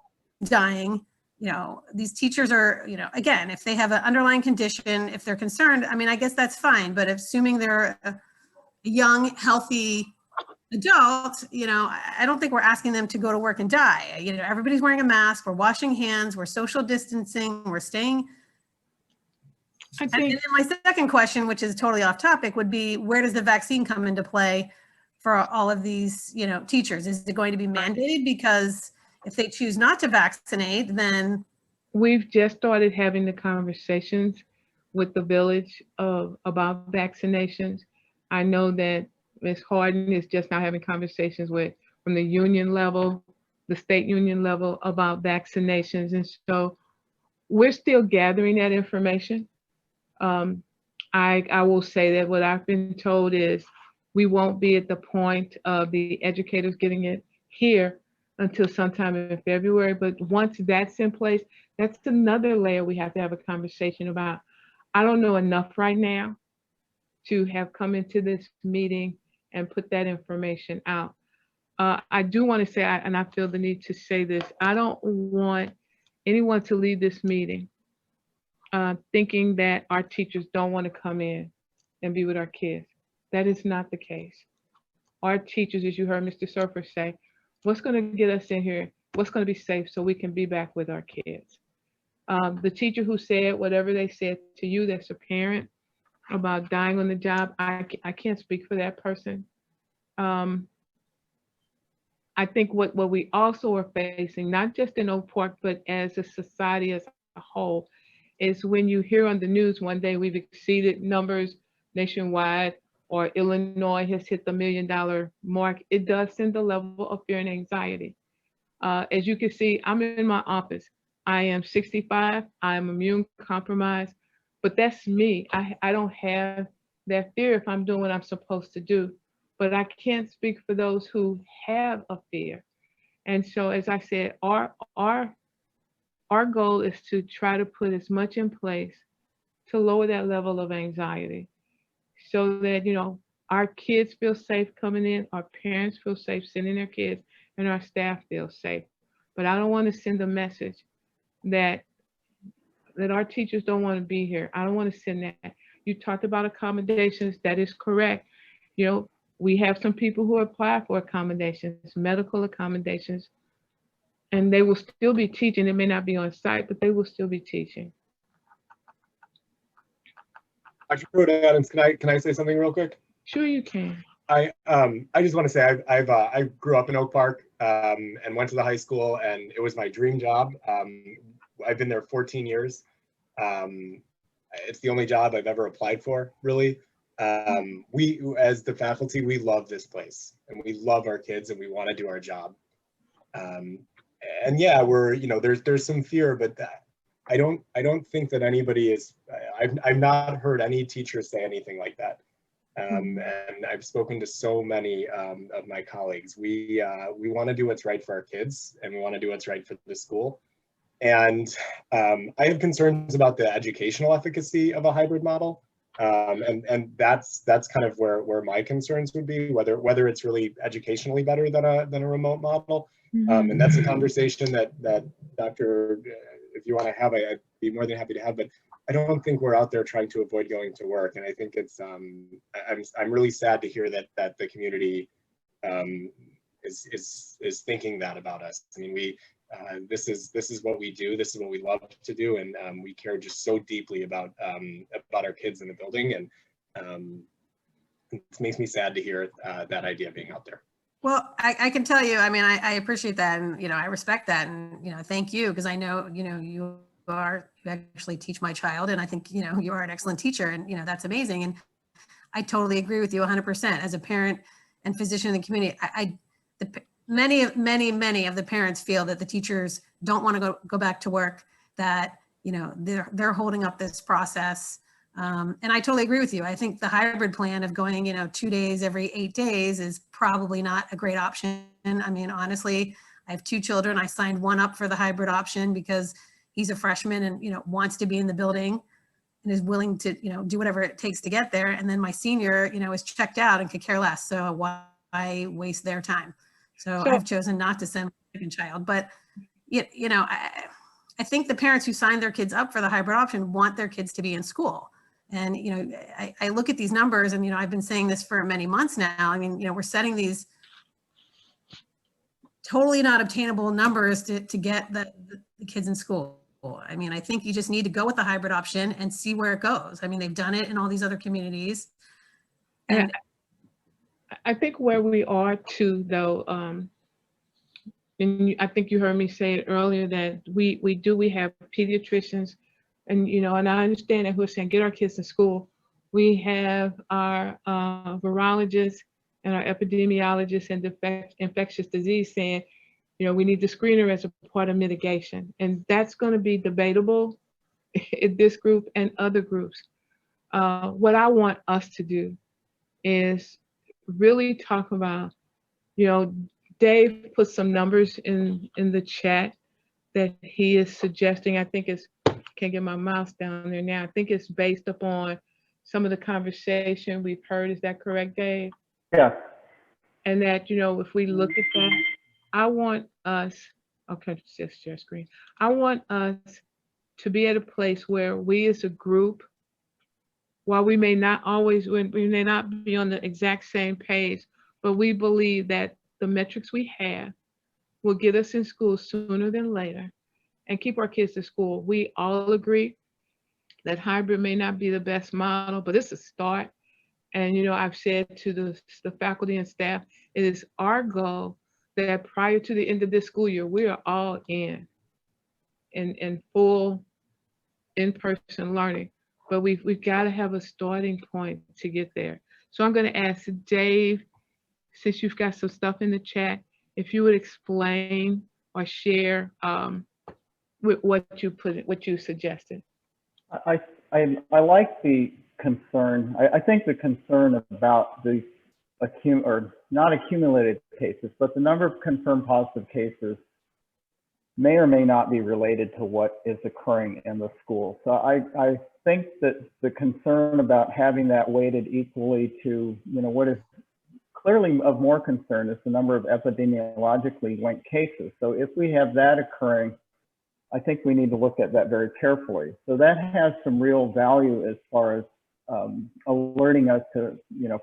dying. You know, these teachers are, you know, again, if they have an underlying condition, if they're concerned, I mean, I guess that's fine. But assuming they're a young, healthy adult, you know, I don't think we're asking them to go to work and die. You know, everybody's wearing a mask, we're washing hands, we're social distancing, we're staying. And then my second question, which is totally off topic, would be, where does the vaccine come into play for all of these, you know, teachers? Is it going to be mandated? Because if they choose not to vaccinate, then... We've just started having the conversations with the village about vaccinations. I know that Ms. Harden is just now having conversations from the union level, the state union level, about vaccinations. And so we're still gathering that information. I will say that what I've been told is we won't be at the point of the educators getting it here until sometime in February. But once that's in place, that's another layer we have to have a conversation about. I don't know enough right now to have come into this meeting and put that information out. I do want to say, and I feel the need to say this, I don't want anyone to leave this meeting thinking that our teachers don't want to come in and be with our kids. That is not the case. Our teachers, as you heard Mr. Surfer say, what's going to get us in here? What's going to be safe so we can be back with our kids? The teacher who said whatever they said to you, that's a parent, about dying on the job, I can't speak for that person. I think what we also are facing, not just in Oak Park, but as a society as a whole, is when you hear on the news one day we've exceeded numbers nationwide, or Illinois has hit the $1 million mark, it does send a level of fear and anxiety. As you can see, I'm in my office. I am 65, I am immune compromised, but that's me. I don't have that fear if I'm doing what I'm supposed to do, but I can't speak for those who have a fear. And so, as I said, our goal is to try to put as much in place to lower that level of anxiety so that, our kids feel safe coming in, our parents feel safe sending their kids, and our staff feels safe. But I don't want to send a message that our teachers don't want to be here. I don't want to send that. You talked about accommodations. That is correct. We have some people who apply for accommodations, medical accommodations, and they will still be teaching. It may not be on site, but they will still be teaching. Dr. Pruitt-Adams, can I say something real quick? Sure, you can. I just want to say I grew up in Oak Park and went to the high school, and it was my dream job. I've been there 14 years. It's the only job I've ever applied for, really. We, as the faculty, we love this place, and we love our kids, and we want to do our job. And yeah, we're, there's some fear, but I don't think that anybody is. I've not heard any teacher say anything like that. And I've spoken to so many of my colleagues. We want to do what's right for our kids, and we want to do what's right for the school. And I have concerns about the educational efficacy of a hybrid model. And that's kind of where my concerns would be, whether it's really educationally better than a remote model. And that's a conversation that Dr. If you want to have, I'd be more than happy to have, but I don't think we're out there trying to avoid going to work. And I think it's, I'm really sad to hear that the community is thinking that about us. I mean, this is what we do. This is what we love to do, and we care just so deeply about our kids in the building. And it makes me sad to hear that idea being out there. Well, I can tell you, I mean, I appreciate that, and I respect that, and thank you, because I know you actually teach my child, and I think you are an excellent teacher, and that's amazing, and I totally agree with you 100%. As a parent and physician in the community, many of the parents feel that the teachers don't want to go back to work, that they're holding up this process. And I totally agree with you. I think the hybrid plan of going 2 days every 8 days is probably not a great option. I mean, honestly, I have 2 children. I signed one up for the hybrid option because he's a freshman and wants to be in the building and is willing to do whatever it takes to get there. And then my senior is checked out and could care less. So why waste their time? So I've chosen not to send my second child. But I think the parents who signed their kids up for the hybrid option want their kids to be in school. And, I look at these numbers and, I've been saying this for many months now. I mean, we're setting these totally not obtainable numbers to get the kids in school. I mean, I think you just need to go with the hybrid option and see where it goes. I mean, they've done it in all these other communities. And I think where we are too, though, and I think you heard me say it earlier, that we have pediatricians, and and I understand that who are saying get our kids to school. We have our virologists and our epidemiologists and infectious disease saying, we need the screener as a part of mitigation. And that's going to be debatable in this group and other groups. What I want us to do is really talk about, Dave put some numbers in the chat that he is suggesting. I think can't get my mouse down there now. I think it's based upon some of the conversation we've heard. Is that correct, Dave? Yeah. And that, if we look at that, I want us, okay, just share screen. I want us to be at a place where we as a group, while we may not be on the exact same page, but we believe that the metrics we have will get us in school sooner than later and keep our kids to school. We all agree that hybrid may not be the best model, but it's a start. And, I've said to the faculty and staff, it is our goal that prior to the end of this school year, we are all in full in-person learning. But we've got to have a starting point to get there. So I'm going to ask Dave, since you've got some stuff in the chat, if you would explain or share what you suggested. I like the concern. I think the concern about the not accumulated cases, but the number of confirmed positive cases may or may not be related to what is occurring in the school. So I think that the concern about having that weighted equally to, what is clearly of more concern is the number of epidemiologically linked cases. So if we have that occurring, I think we need to look at that very carefully. So that has some real value as far as alerting us to,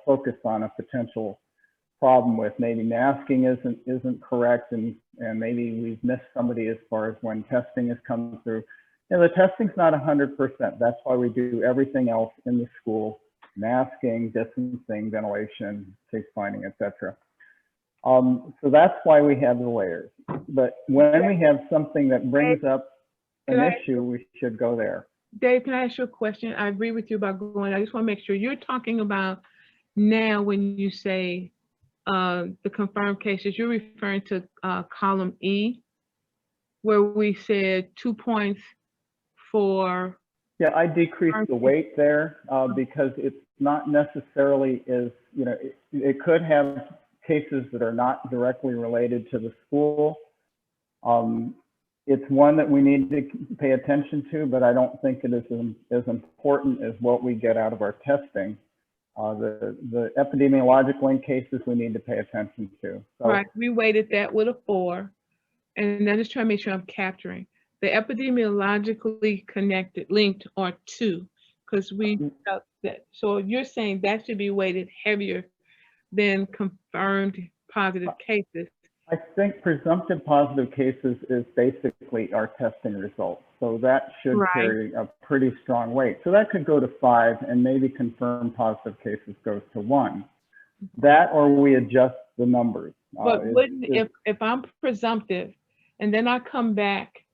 focus on a potential problem with maybe masking isn't correct, and maybe we've missed somebody as far as when testing has come through. The testing's not 100%. That's why we do everything else in the school: masking, distancing, ventilation, case finding, etc. So that's why we have the layers. But when we have something that brings up an issue, we should go there. Dave, can I ask you a question? I agree with you about going. I just want to make sure you're talking about now when you say the confirmed cases, you're referring to column E, where we said 2 points for. Yeah, I decreased the weight there because it's not necessarily it could have cases that are not directly related to the school. It's one that we need to pay attention to, but I don't think it is as important as what we get out of our testing. The epidemiologic link cases we need to pay attention to. So, right, we weighted that with a 4, and I'm just trying to make sure I'm capturing. The epidemiologically linked are 2, because we felt that. So you're saying that should be weighted heavier than confirmed positive cases. I think presumptive positive cases is basically our testing results. So that should carry a pretty strong weight. So that could go to 5, and maybe confirmed positive cases goes to 1. That, or we adjust the numbers. But if I'm presumptive and then I come back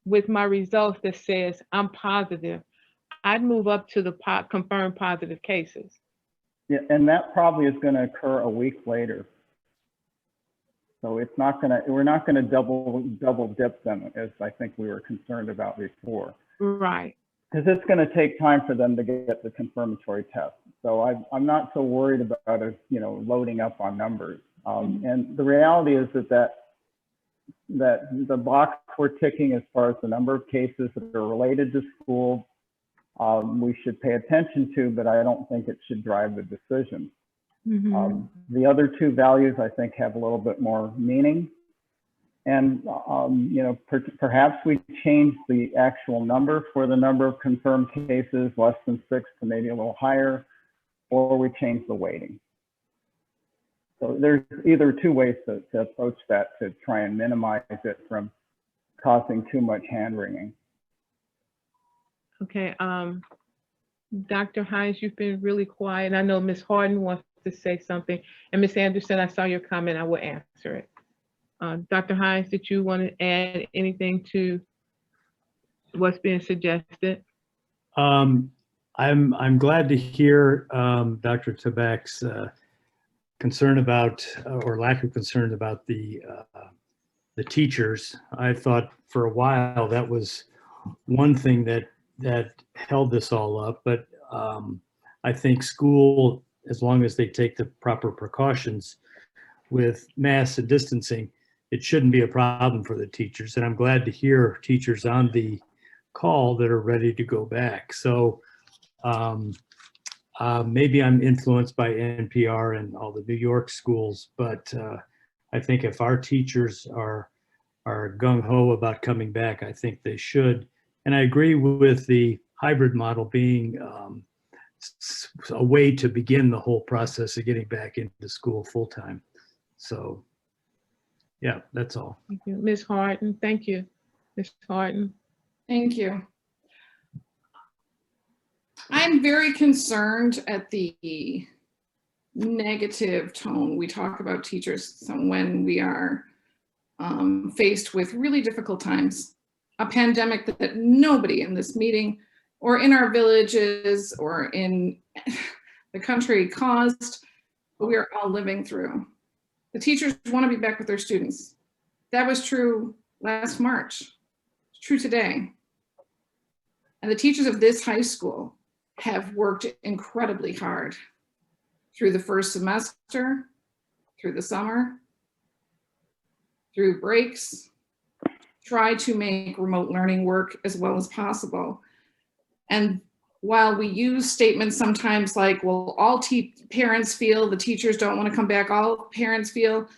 with my results that says I'm positive, I'd move up to the confirmed positive cases. Yeah, and that probably is going to occur a week later. So it's not going to, we're not going to double dip them, as I think we were concerned about before. Right. Because it's going to take time for them to get the confirmatory test. So I'm not so worried about it, loading up on numbers. And the reality is that the box we're ticking as far as the number of cases that are related to school, we should pay attention to, but I don't think it should drive the decision. The other 2 values, I think, have a little bit more meaning. And, perhaps we change the actual number for the number of confirmed cases, less than 6 to maybe a little higher, or we change the weighting. So there's either 2 ways to approach that to try and minimize it from causing too much hand-wringing. Okay, Dr. Hines, you've been really quiet. I know Ms. Harden wants to say something. And Ms. Anderson, I saw your comment. I will answer it. Dr. Hines, did you want to add anything to what's being suggested? I'm glad to hear Dr. Tabak's concern about, or lack of concern about the the teachers. I thought for a while that was one thing that held this all up, but I think school, as long as they take the proper precautions with masks and distancing, it shouldn't be a problem for the teachers. And I'm glad to hear teachers on the call that are ready to go back. So maybe I'm influenced by NPR and all the New York schools, but I think if our teachers are gung-ho about coming back, I think they should. And I agree with the hybrid model being a way to begin the whole process of getting back into school full-time. So yeah, that's all. Thank you. Ms. Harden, thank you. Ms. Harden. Thank you. I'm very concerned at the negative tone we talk about teachers when we are faced with really difficult times. A pandemic that nobody in this meeting or in our villages or in the country caused, but we are all living through. The teachers want to be back with their students. That was true last March. It's true today. And the teachers of this high school have worked incredibly hard through the first semester, through the summer, through breaks, try to make remote learning work as well as possible. And while we use statements sometimes like, well, all parents feel the teachers don't want to come back, all parents feel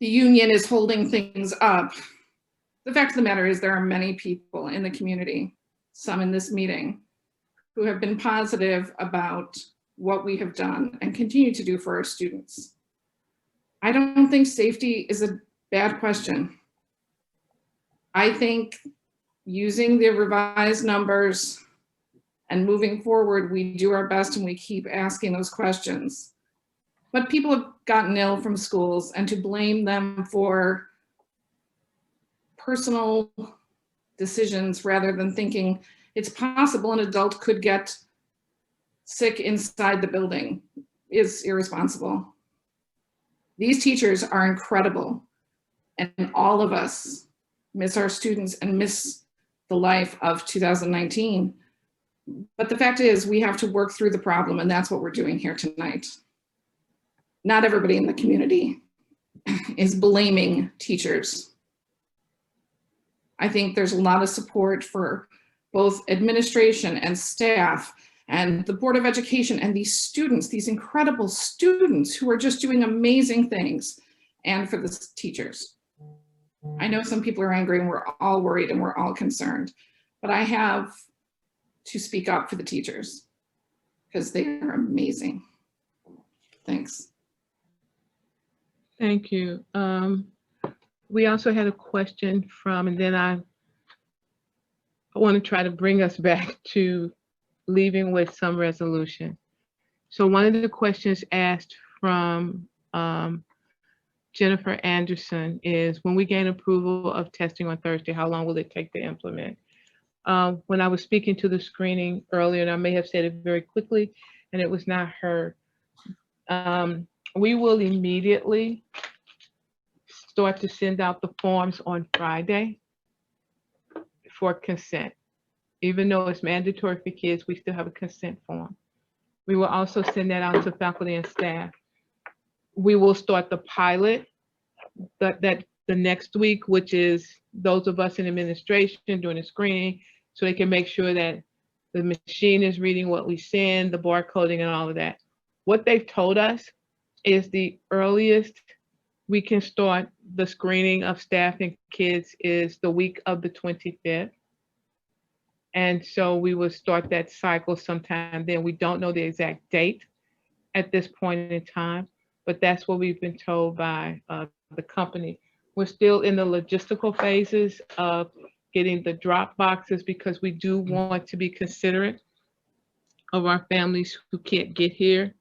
the union is holding things up. The fact of the matter is there are many people in the community, some in this meeting, who have been positive about what we have done and continue to do for our students. I don't think safety is a bad question. I think using the revised numbers and moving forward, we do our best and we keep asking those questions. But people have gotten ill from schools, and to blame them for personal decisions rather than thinking it's possible an adult could get sick inside the building is irresponsible. These teachers are incredible, and all of us miss our students and miss the life of 2019. But the fact is, we have to work through the problem, and that's what we're doing here tonight. Not everybody in the community is blaming teachers. I think there's a lot of support for both administration and staff and the Board of Education and these students, these incredible students who are just doing amazing things, and for the teachers. I know some people are angry and we're all worried and we're all concerned, but I have to speak up for the teachers because they are amazing. Thanks. Thank you. We also had a question from, and then I want to try to bring us back to leaving with some resolution. So one of the questions asked from Jennifer Anderson is, when we gain approval of testing on Thursday, how long will it take to implement? When I was speaking to the screening earlier, and I may have said it very quickly and it was not heard, we will immediately start to send out the forms on Friday for consent. Even though it's mandatory for kids, we still have a consent form. We will also send that out to faculty and staff. We will start the pilot the next week, which is those of us in administration doing the screening, so they can make sure that the machine is reading what we send, the barcoding and all of that. What they've told us is the earliest we can start the screening of staff and kids is the week of the 25th. And so we will start that cycle sometime then. We don't know the exact date at this point in time, but that's what we've been told by the company. We're still in the logistical phases of getting the drop boxes because we do want to be considerate of our families who can't get here.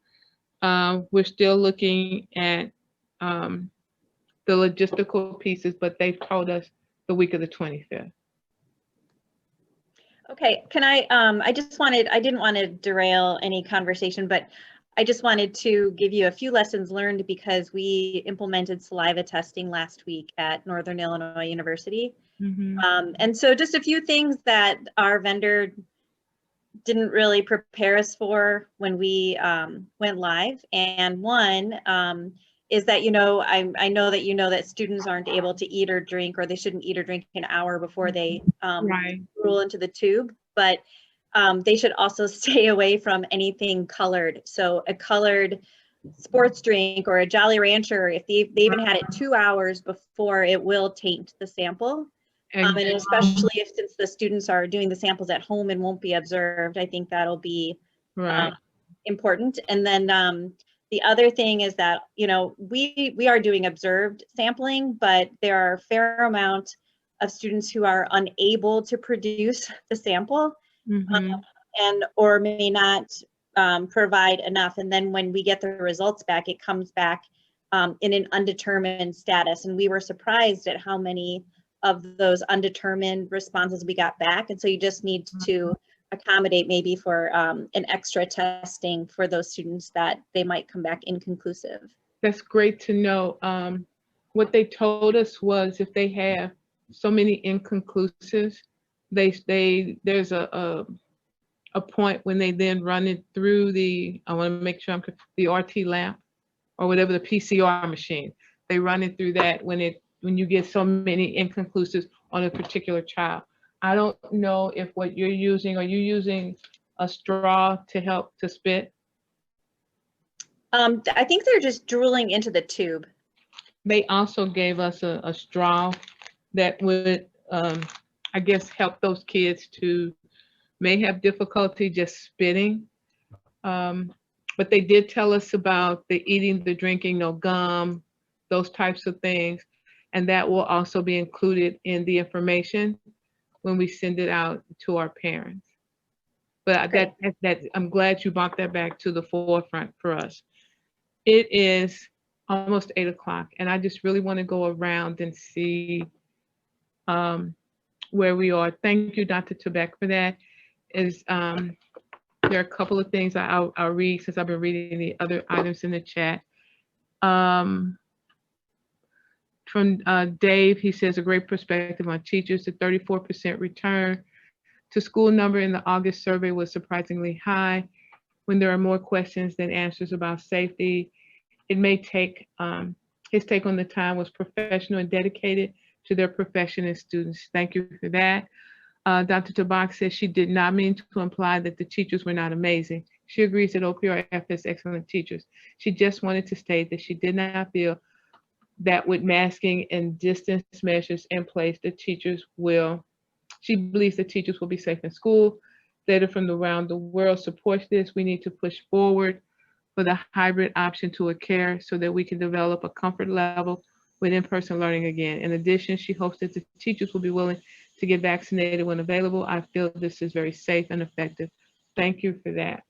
We're still looking at the logistical pieces, but they've told us the week of the 25th. Okay, can I didn't want to derail any conversation, but I just wanted to give you a few lessons learned because we implemented saliva testing last week at Northern Illinois University. And so just a few things that our vendor didn't really prepare us for when we went live. And one is that, you know, I know that you know that students aren't able to eat or drink, or they shouldn't eat or drink an hour before they roll into the tube, but they should also stay away from anything colored. So a colored sports drink or a Jolly Rancher, if they even had it 2 hours before, it will taint the sample. And especially if, since the students are doing the samples at home and won't be observed, I think that'll be important. And then the other thing is that, you know, we are doing observed sampling, but there are a fair amount of students who are unable to produce the sample and or may not provide enough. And then when we get the results back, it comes back in an undetermined status. And we were surprised at how many of those undetermined responses we got back. And so you just need to accommodate maybe for an extra testing for those students that they might come back inconclusive. That's great to know. What they told us was if they have so many inconclusives, there's a point when they then run it through the, I want to make sure the RT lamp or whatever, the PCR machine. They run it through that when you get so many inconclusives on a particular child. I don't know if what you're using, are you using a straw to help to spit? I think they're just drooling into the tube. They also gave us a straw that would, I guess, help those kids to may have difficulty just spitting. But they did tell us about the eating, the drinking, no gum, those types of things. And that will also be included in the information when we send it out to our parents. But that I'm glad you brought that back to the forefront for us. It is almost 8 o'clock, and I just really want to go around and see where we are. Thank you, Dr. Trebek, for that. There are a couple of things I'll read since I've been reading the other items in the chat. From Dave, he says, a great perspective on teachers. The 34% return to school number in the August survey was surprisingly high. When there are more questions than answers about safety, it may take, his take on the time was professional and dedicated to their profession and students. Thank you for that. Dr. Tabak says she did not mean to imply that the teachers were not amazing. She agrees that OPRF has excellent teachers. She just wanted to state that she did not feel that with masking and distance measures in place, she believes the teachers will be safe in school. Data from around the world supports this. We need to push forward for the hybrid option to occur so that we can develop a comfort level with in-person learning again. In addition, she hopes that the teachers will be willing to get vaccinated when available. I feel this is very safe and effective. Thank you for that.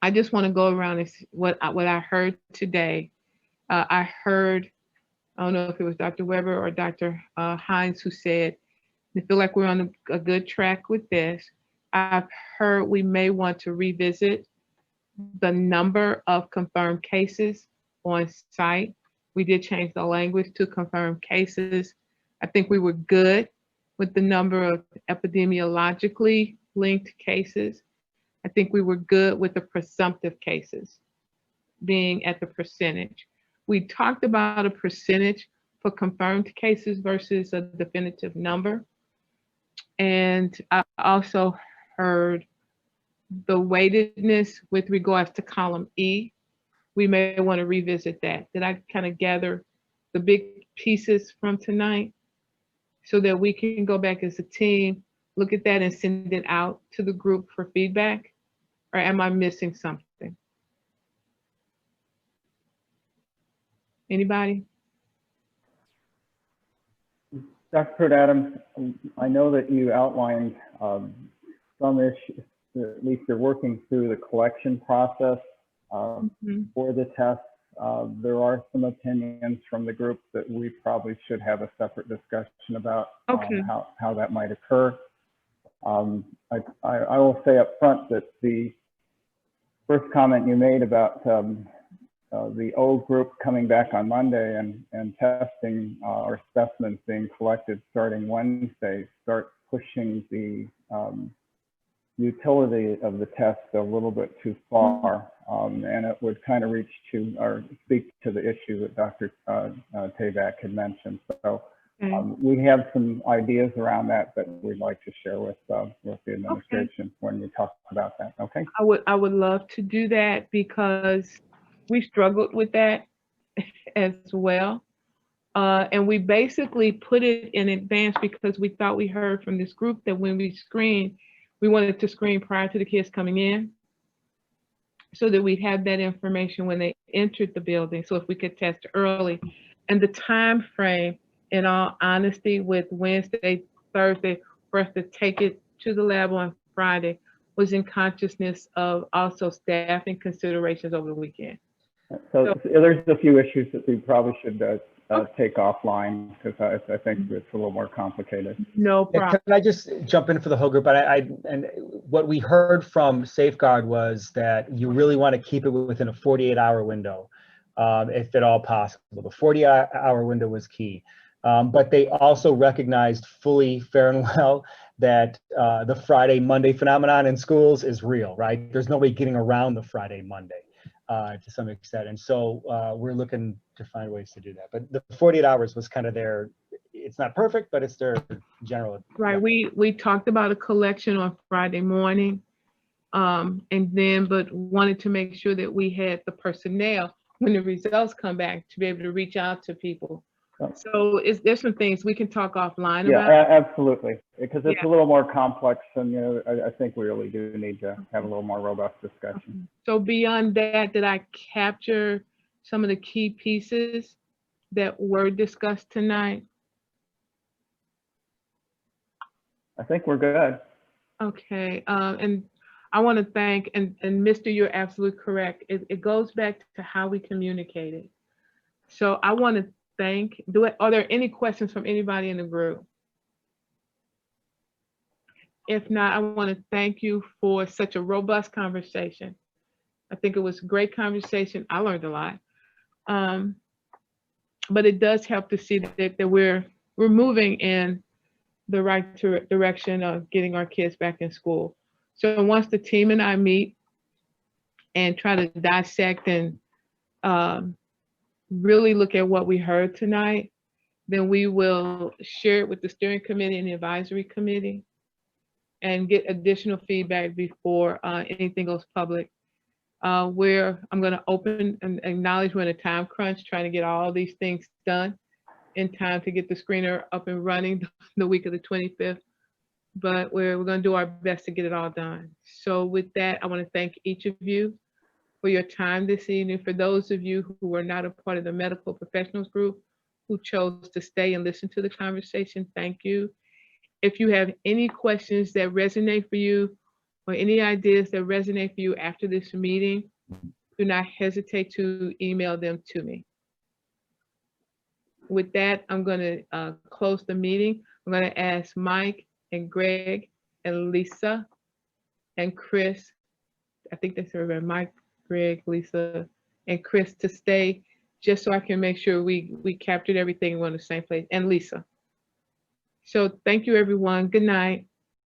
I just want to go around and see what I heard today. I heard, I don't know if it was Dr. Weber or Dr. Hines who said, I feel like we're on a good track with this. I've heard we may want to revisit the number of confirmed cases on site. We did change the language to confirmed cases. I think we were good with the number of epidemiologically linked cases. I think we were good with the presumptive cases being at the percentage. We talked about a percentage for confirmed cases versus a definitive number. And I also heard the weightedness with regards to column E. We may want to revisit that. Did I kind of gather the big pieces from tonight so that we can go back as a team, look at that and send it out to the group for feedback? Or am I missing something? Anybody? Dr. Adams, I know that you outlined some issues, at least you're working through the collection process for the tests. There are some opinions from the group that we probably should have a separate discussion about how that might occur. I will say up front that the first comment you made about the old group coming back on Monday and testing or specimens being collected starting Wednesday start pushing the utility of the test a little bit too far. And it would kind of reach to or speak to the issue that Dr. Tabak had mentioned. So we have some ideas around that we'd like to share with the administration when we talk about that. Okay. I would love to do that because we struggled with that as well. And we basically put it in advance because we thought we heard from this group that when we screened, we wanted to screen prior to the kids coming in so that we'd have that information when they entered the building. So if we could test early. And the time frame, in all honesty, with Wednesday, Thursday, for us to take it to the lab on Friday was in consciousness of also staffing considerations over the weekend. So there's a few issues that we probably should take offline because I think it's a little more complicated. No problem. Can I just jump in for the whole group? And what we heard from Safeguard was that you really want to keep it within a 48-hour window, if at all possible. The 48-hour window was key. But they also recognized fully, fair and well, that the Friday, Monday phenomenon in schools is real, right? There's no way getting around the Friday, Monday to some extent. And so we're looking to find ways to do that. But the 48 hours was kind of their, it's not perfect, but it's their general. Right, we talked about a collection on Friday morning, but wanted to make sure that we had the personnel when the results come back to be able to reach out to people. So there's some things we can talk offline about. Yeah, absolutely, because it's a little more complex, and I think we really do need to have a little more robust discussion. So beyond that, did I capture some of the key pieces that were discussed tonight? I think we're good. Okay, and I want to thank, and Mr., you're absolutely correct. It goes back to how we communicated. So I want to thank, are there any questions from anybody in the group? If not, I want to thank you for such a robust conversation. I think it was a great conversation. I learned a lot. But it does help to see that we're moving in the right direction of getting our kids back in school. So once the team and I meet and try to dissect and really look at what we heard tonight, then we will share it with the steering committee and the advisory committee and get additional feedback before anything goes public. I'm going to open and acknowledge we're in a time crunch trying to get all these things done in time to get the screener up and running the week of the 25th. But we're going to do our best to get it all done. So with that, I want to thank each of you for your time this evening. For those of you who were not a part of the medical professionals group who chose to stay and listen to the conversation, thank you. If you have any questions that resonate for you or any ideas that resonate for you after this meeting, do not hesitate to email them to me. With that, I'm going to close the meeting. I'm going to ask Mike and Greg and Lisa and Chris, I think that's everybody, Mike, Greg, Lisa, and Chris to stay, just so I can make sure we captured everything in the same place, and Lisa. So thank you, everyone. Good night.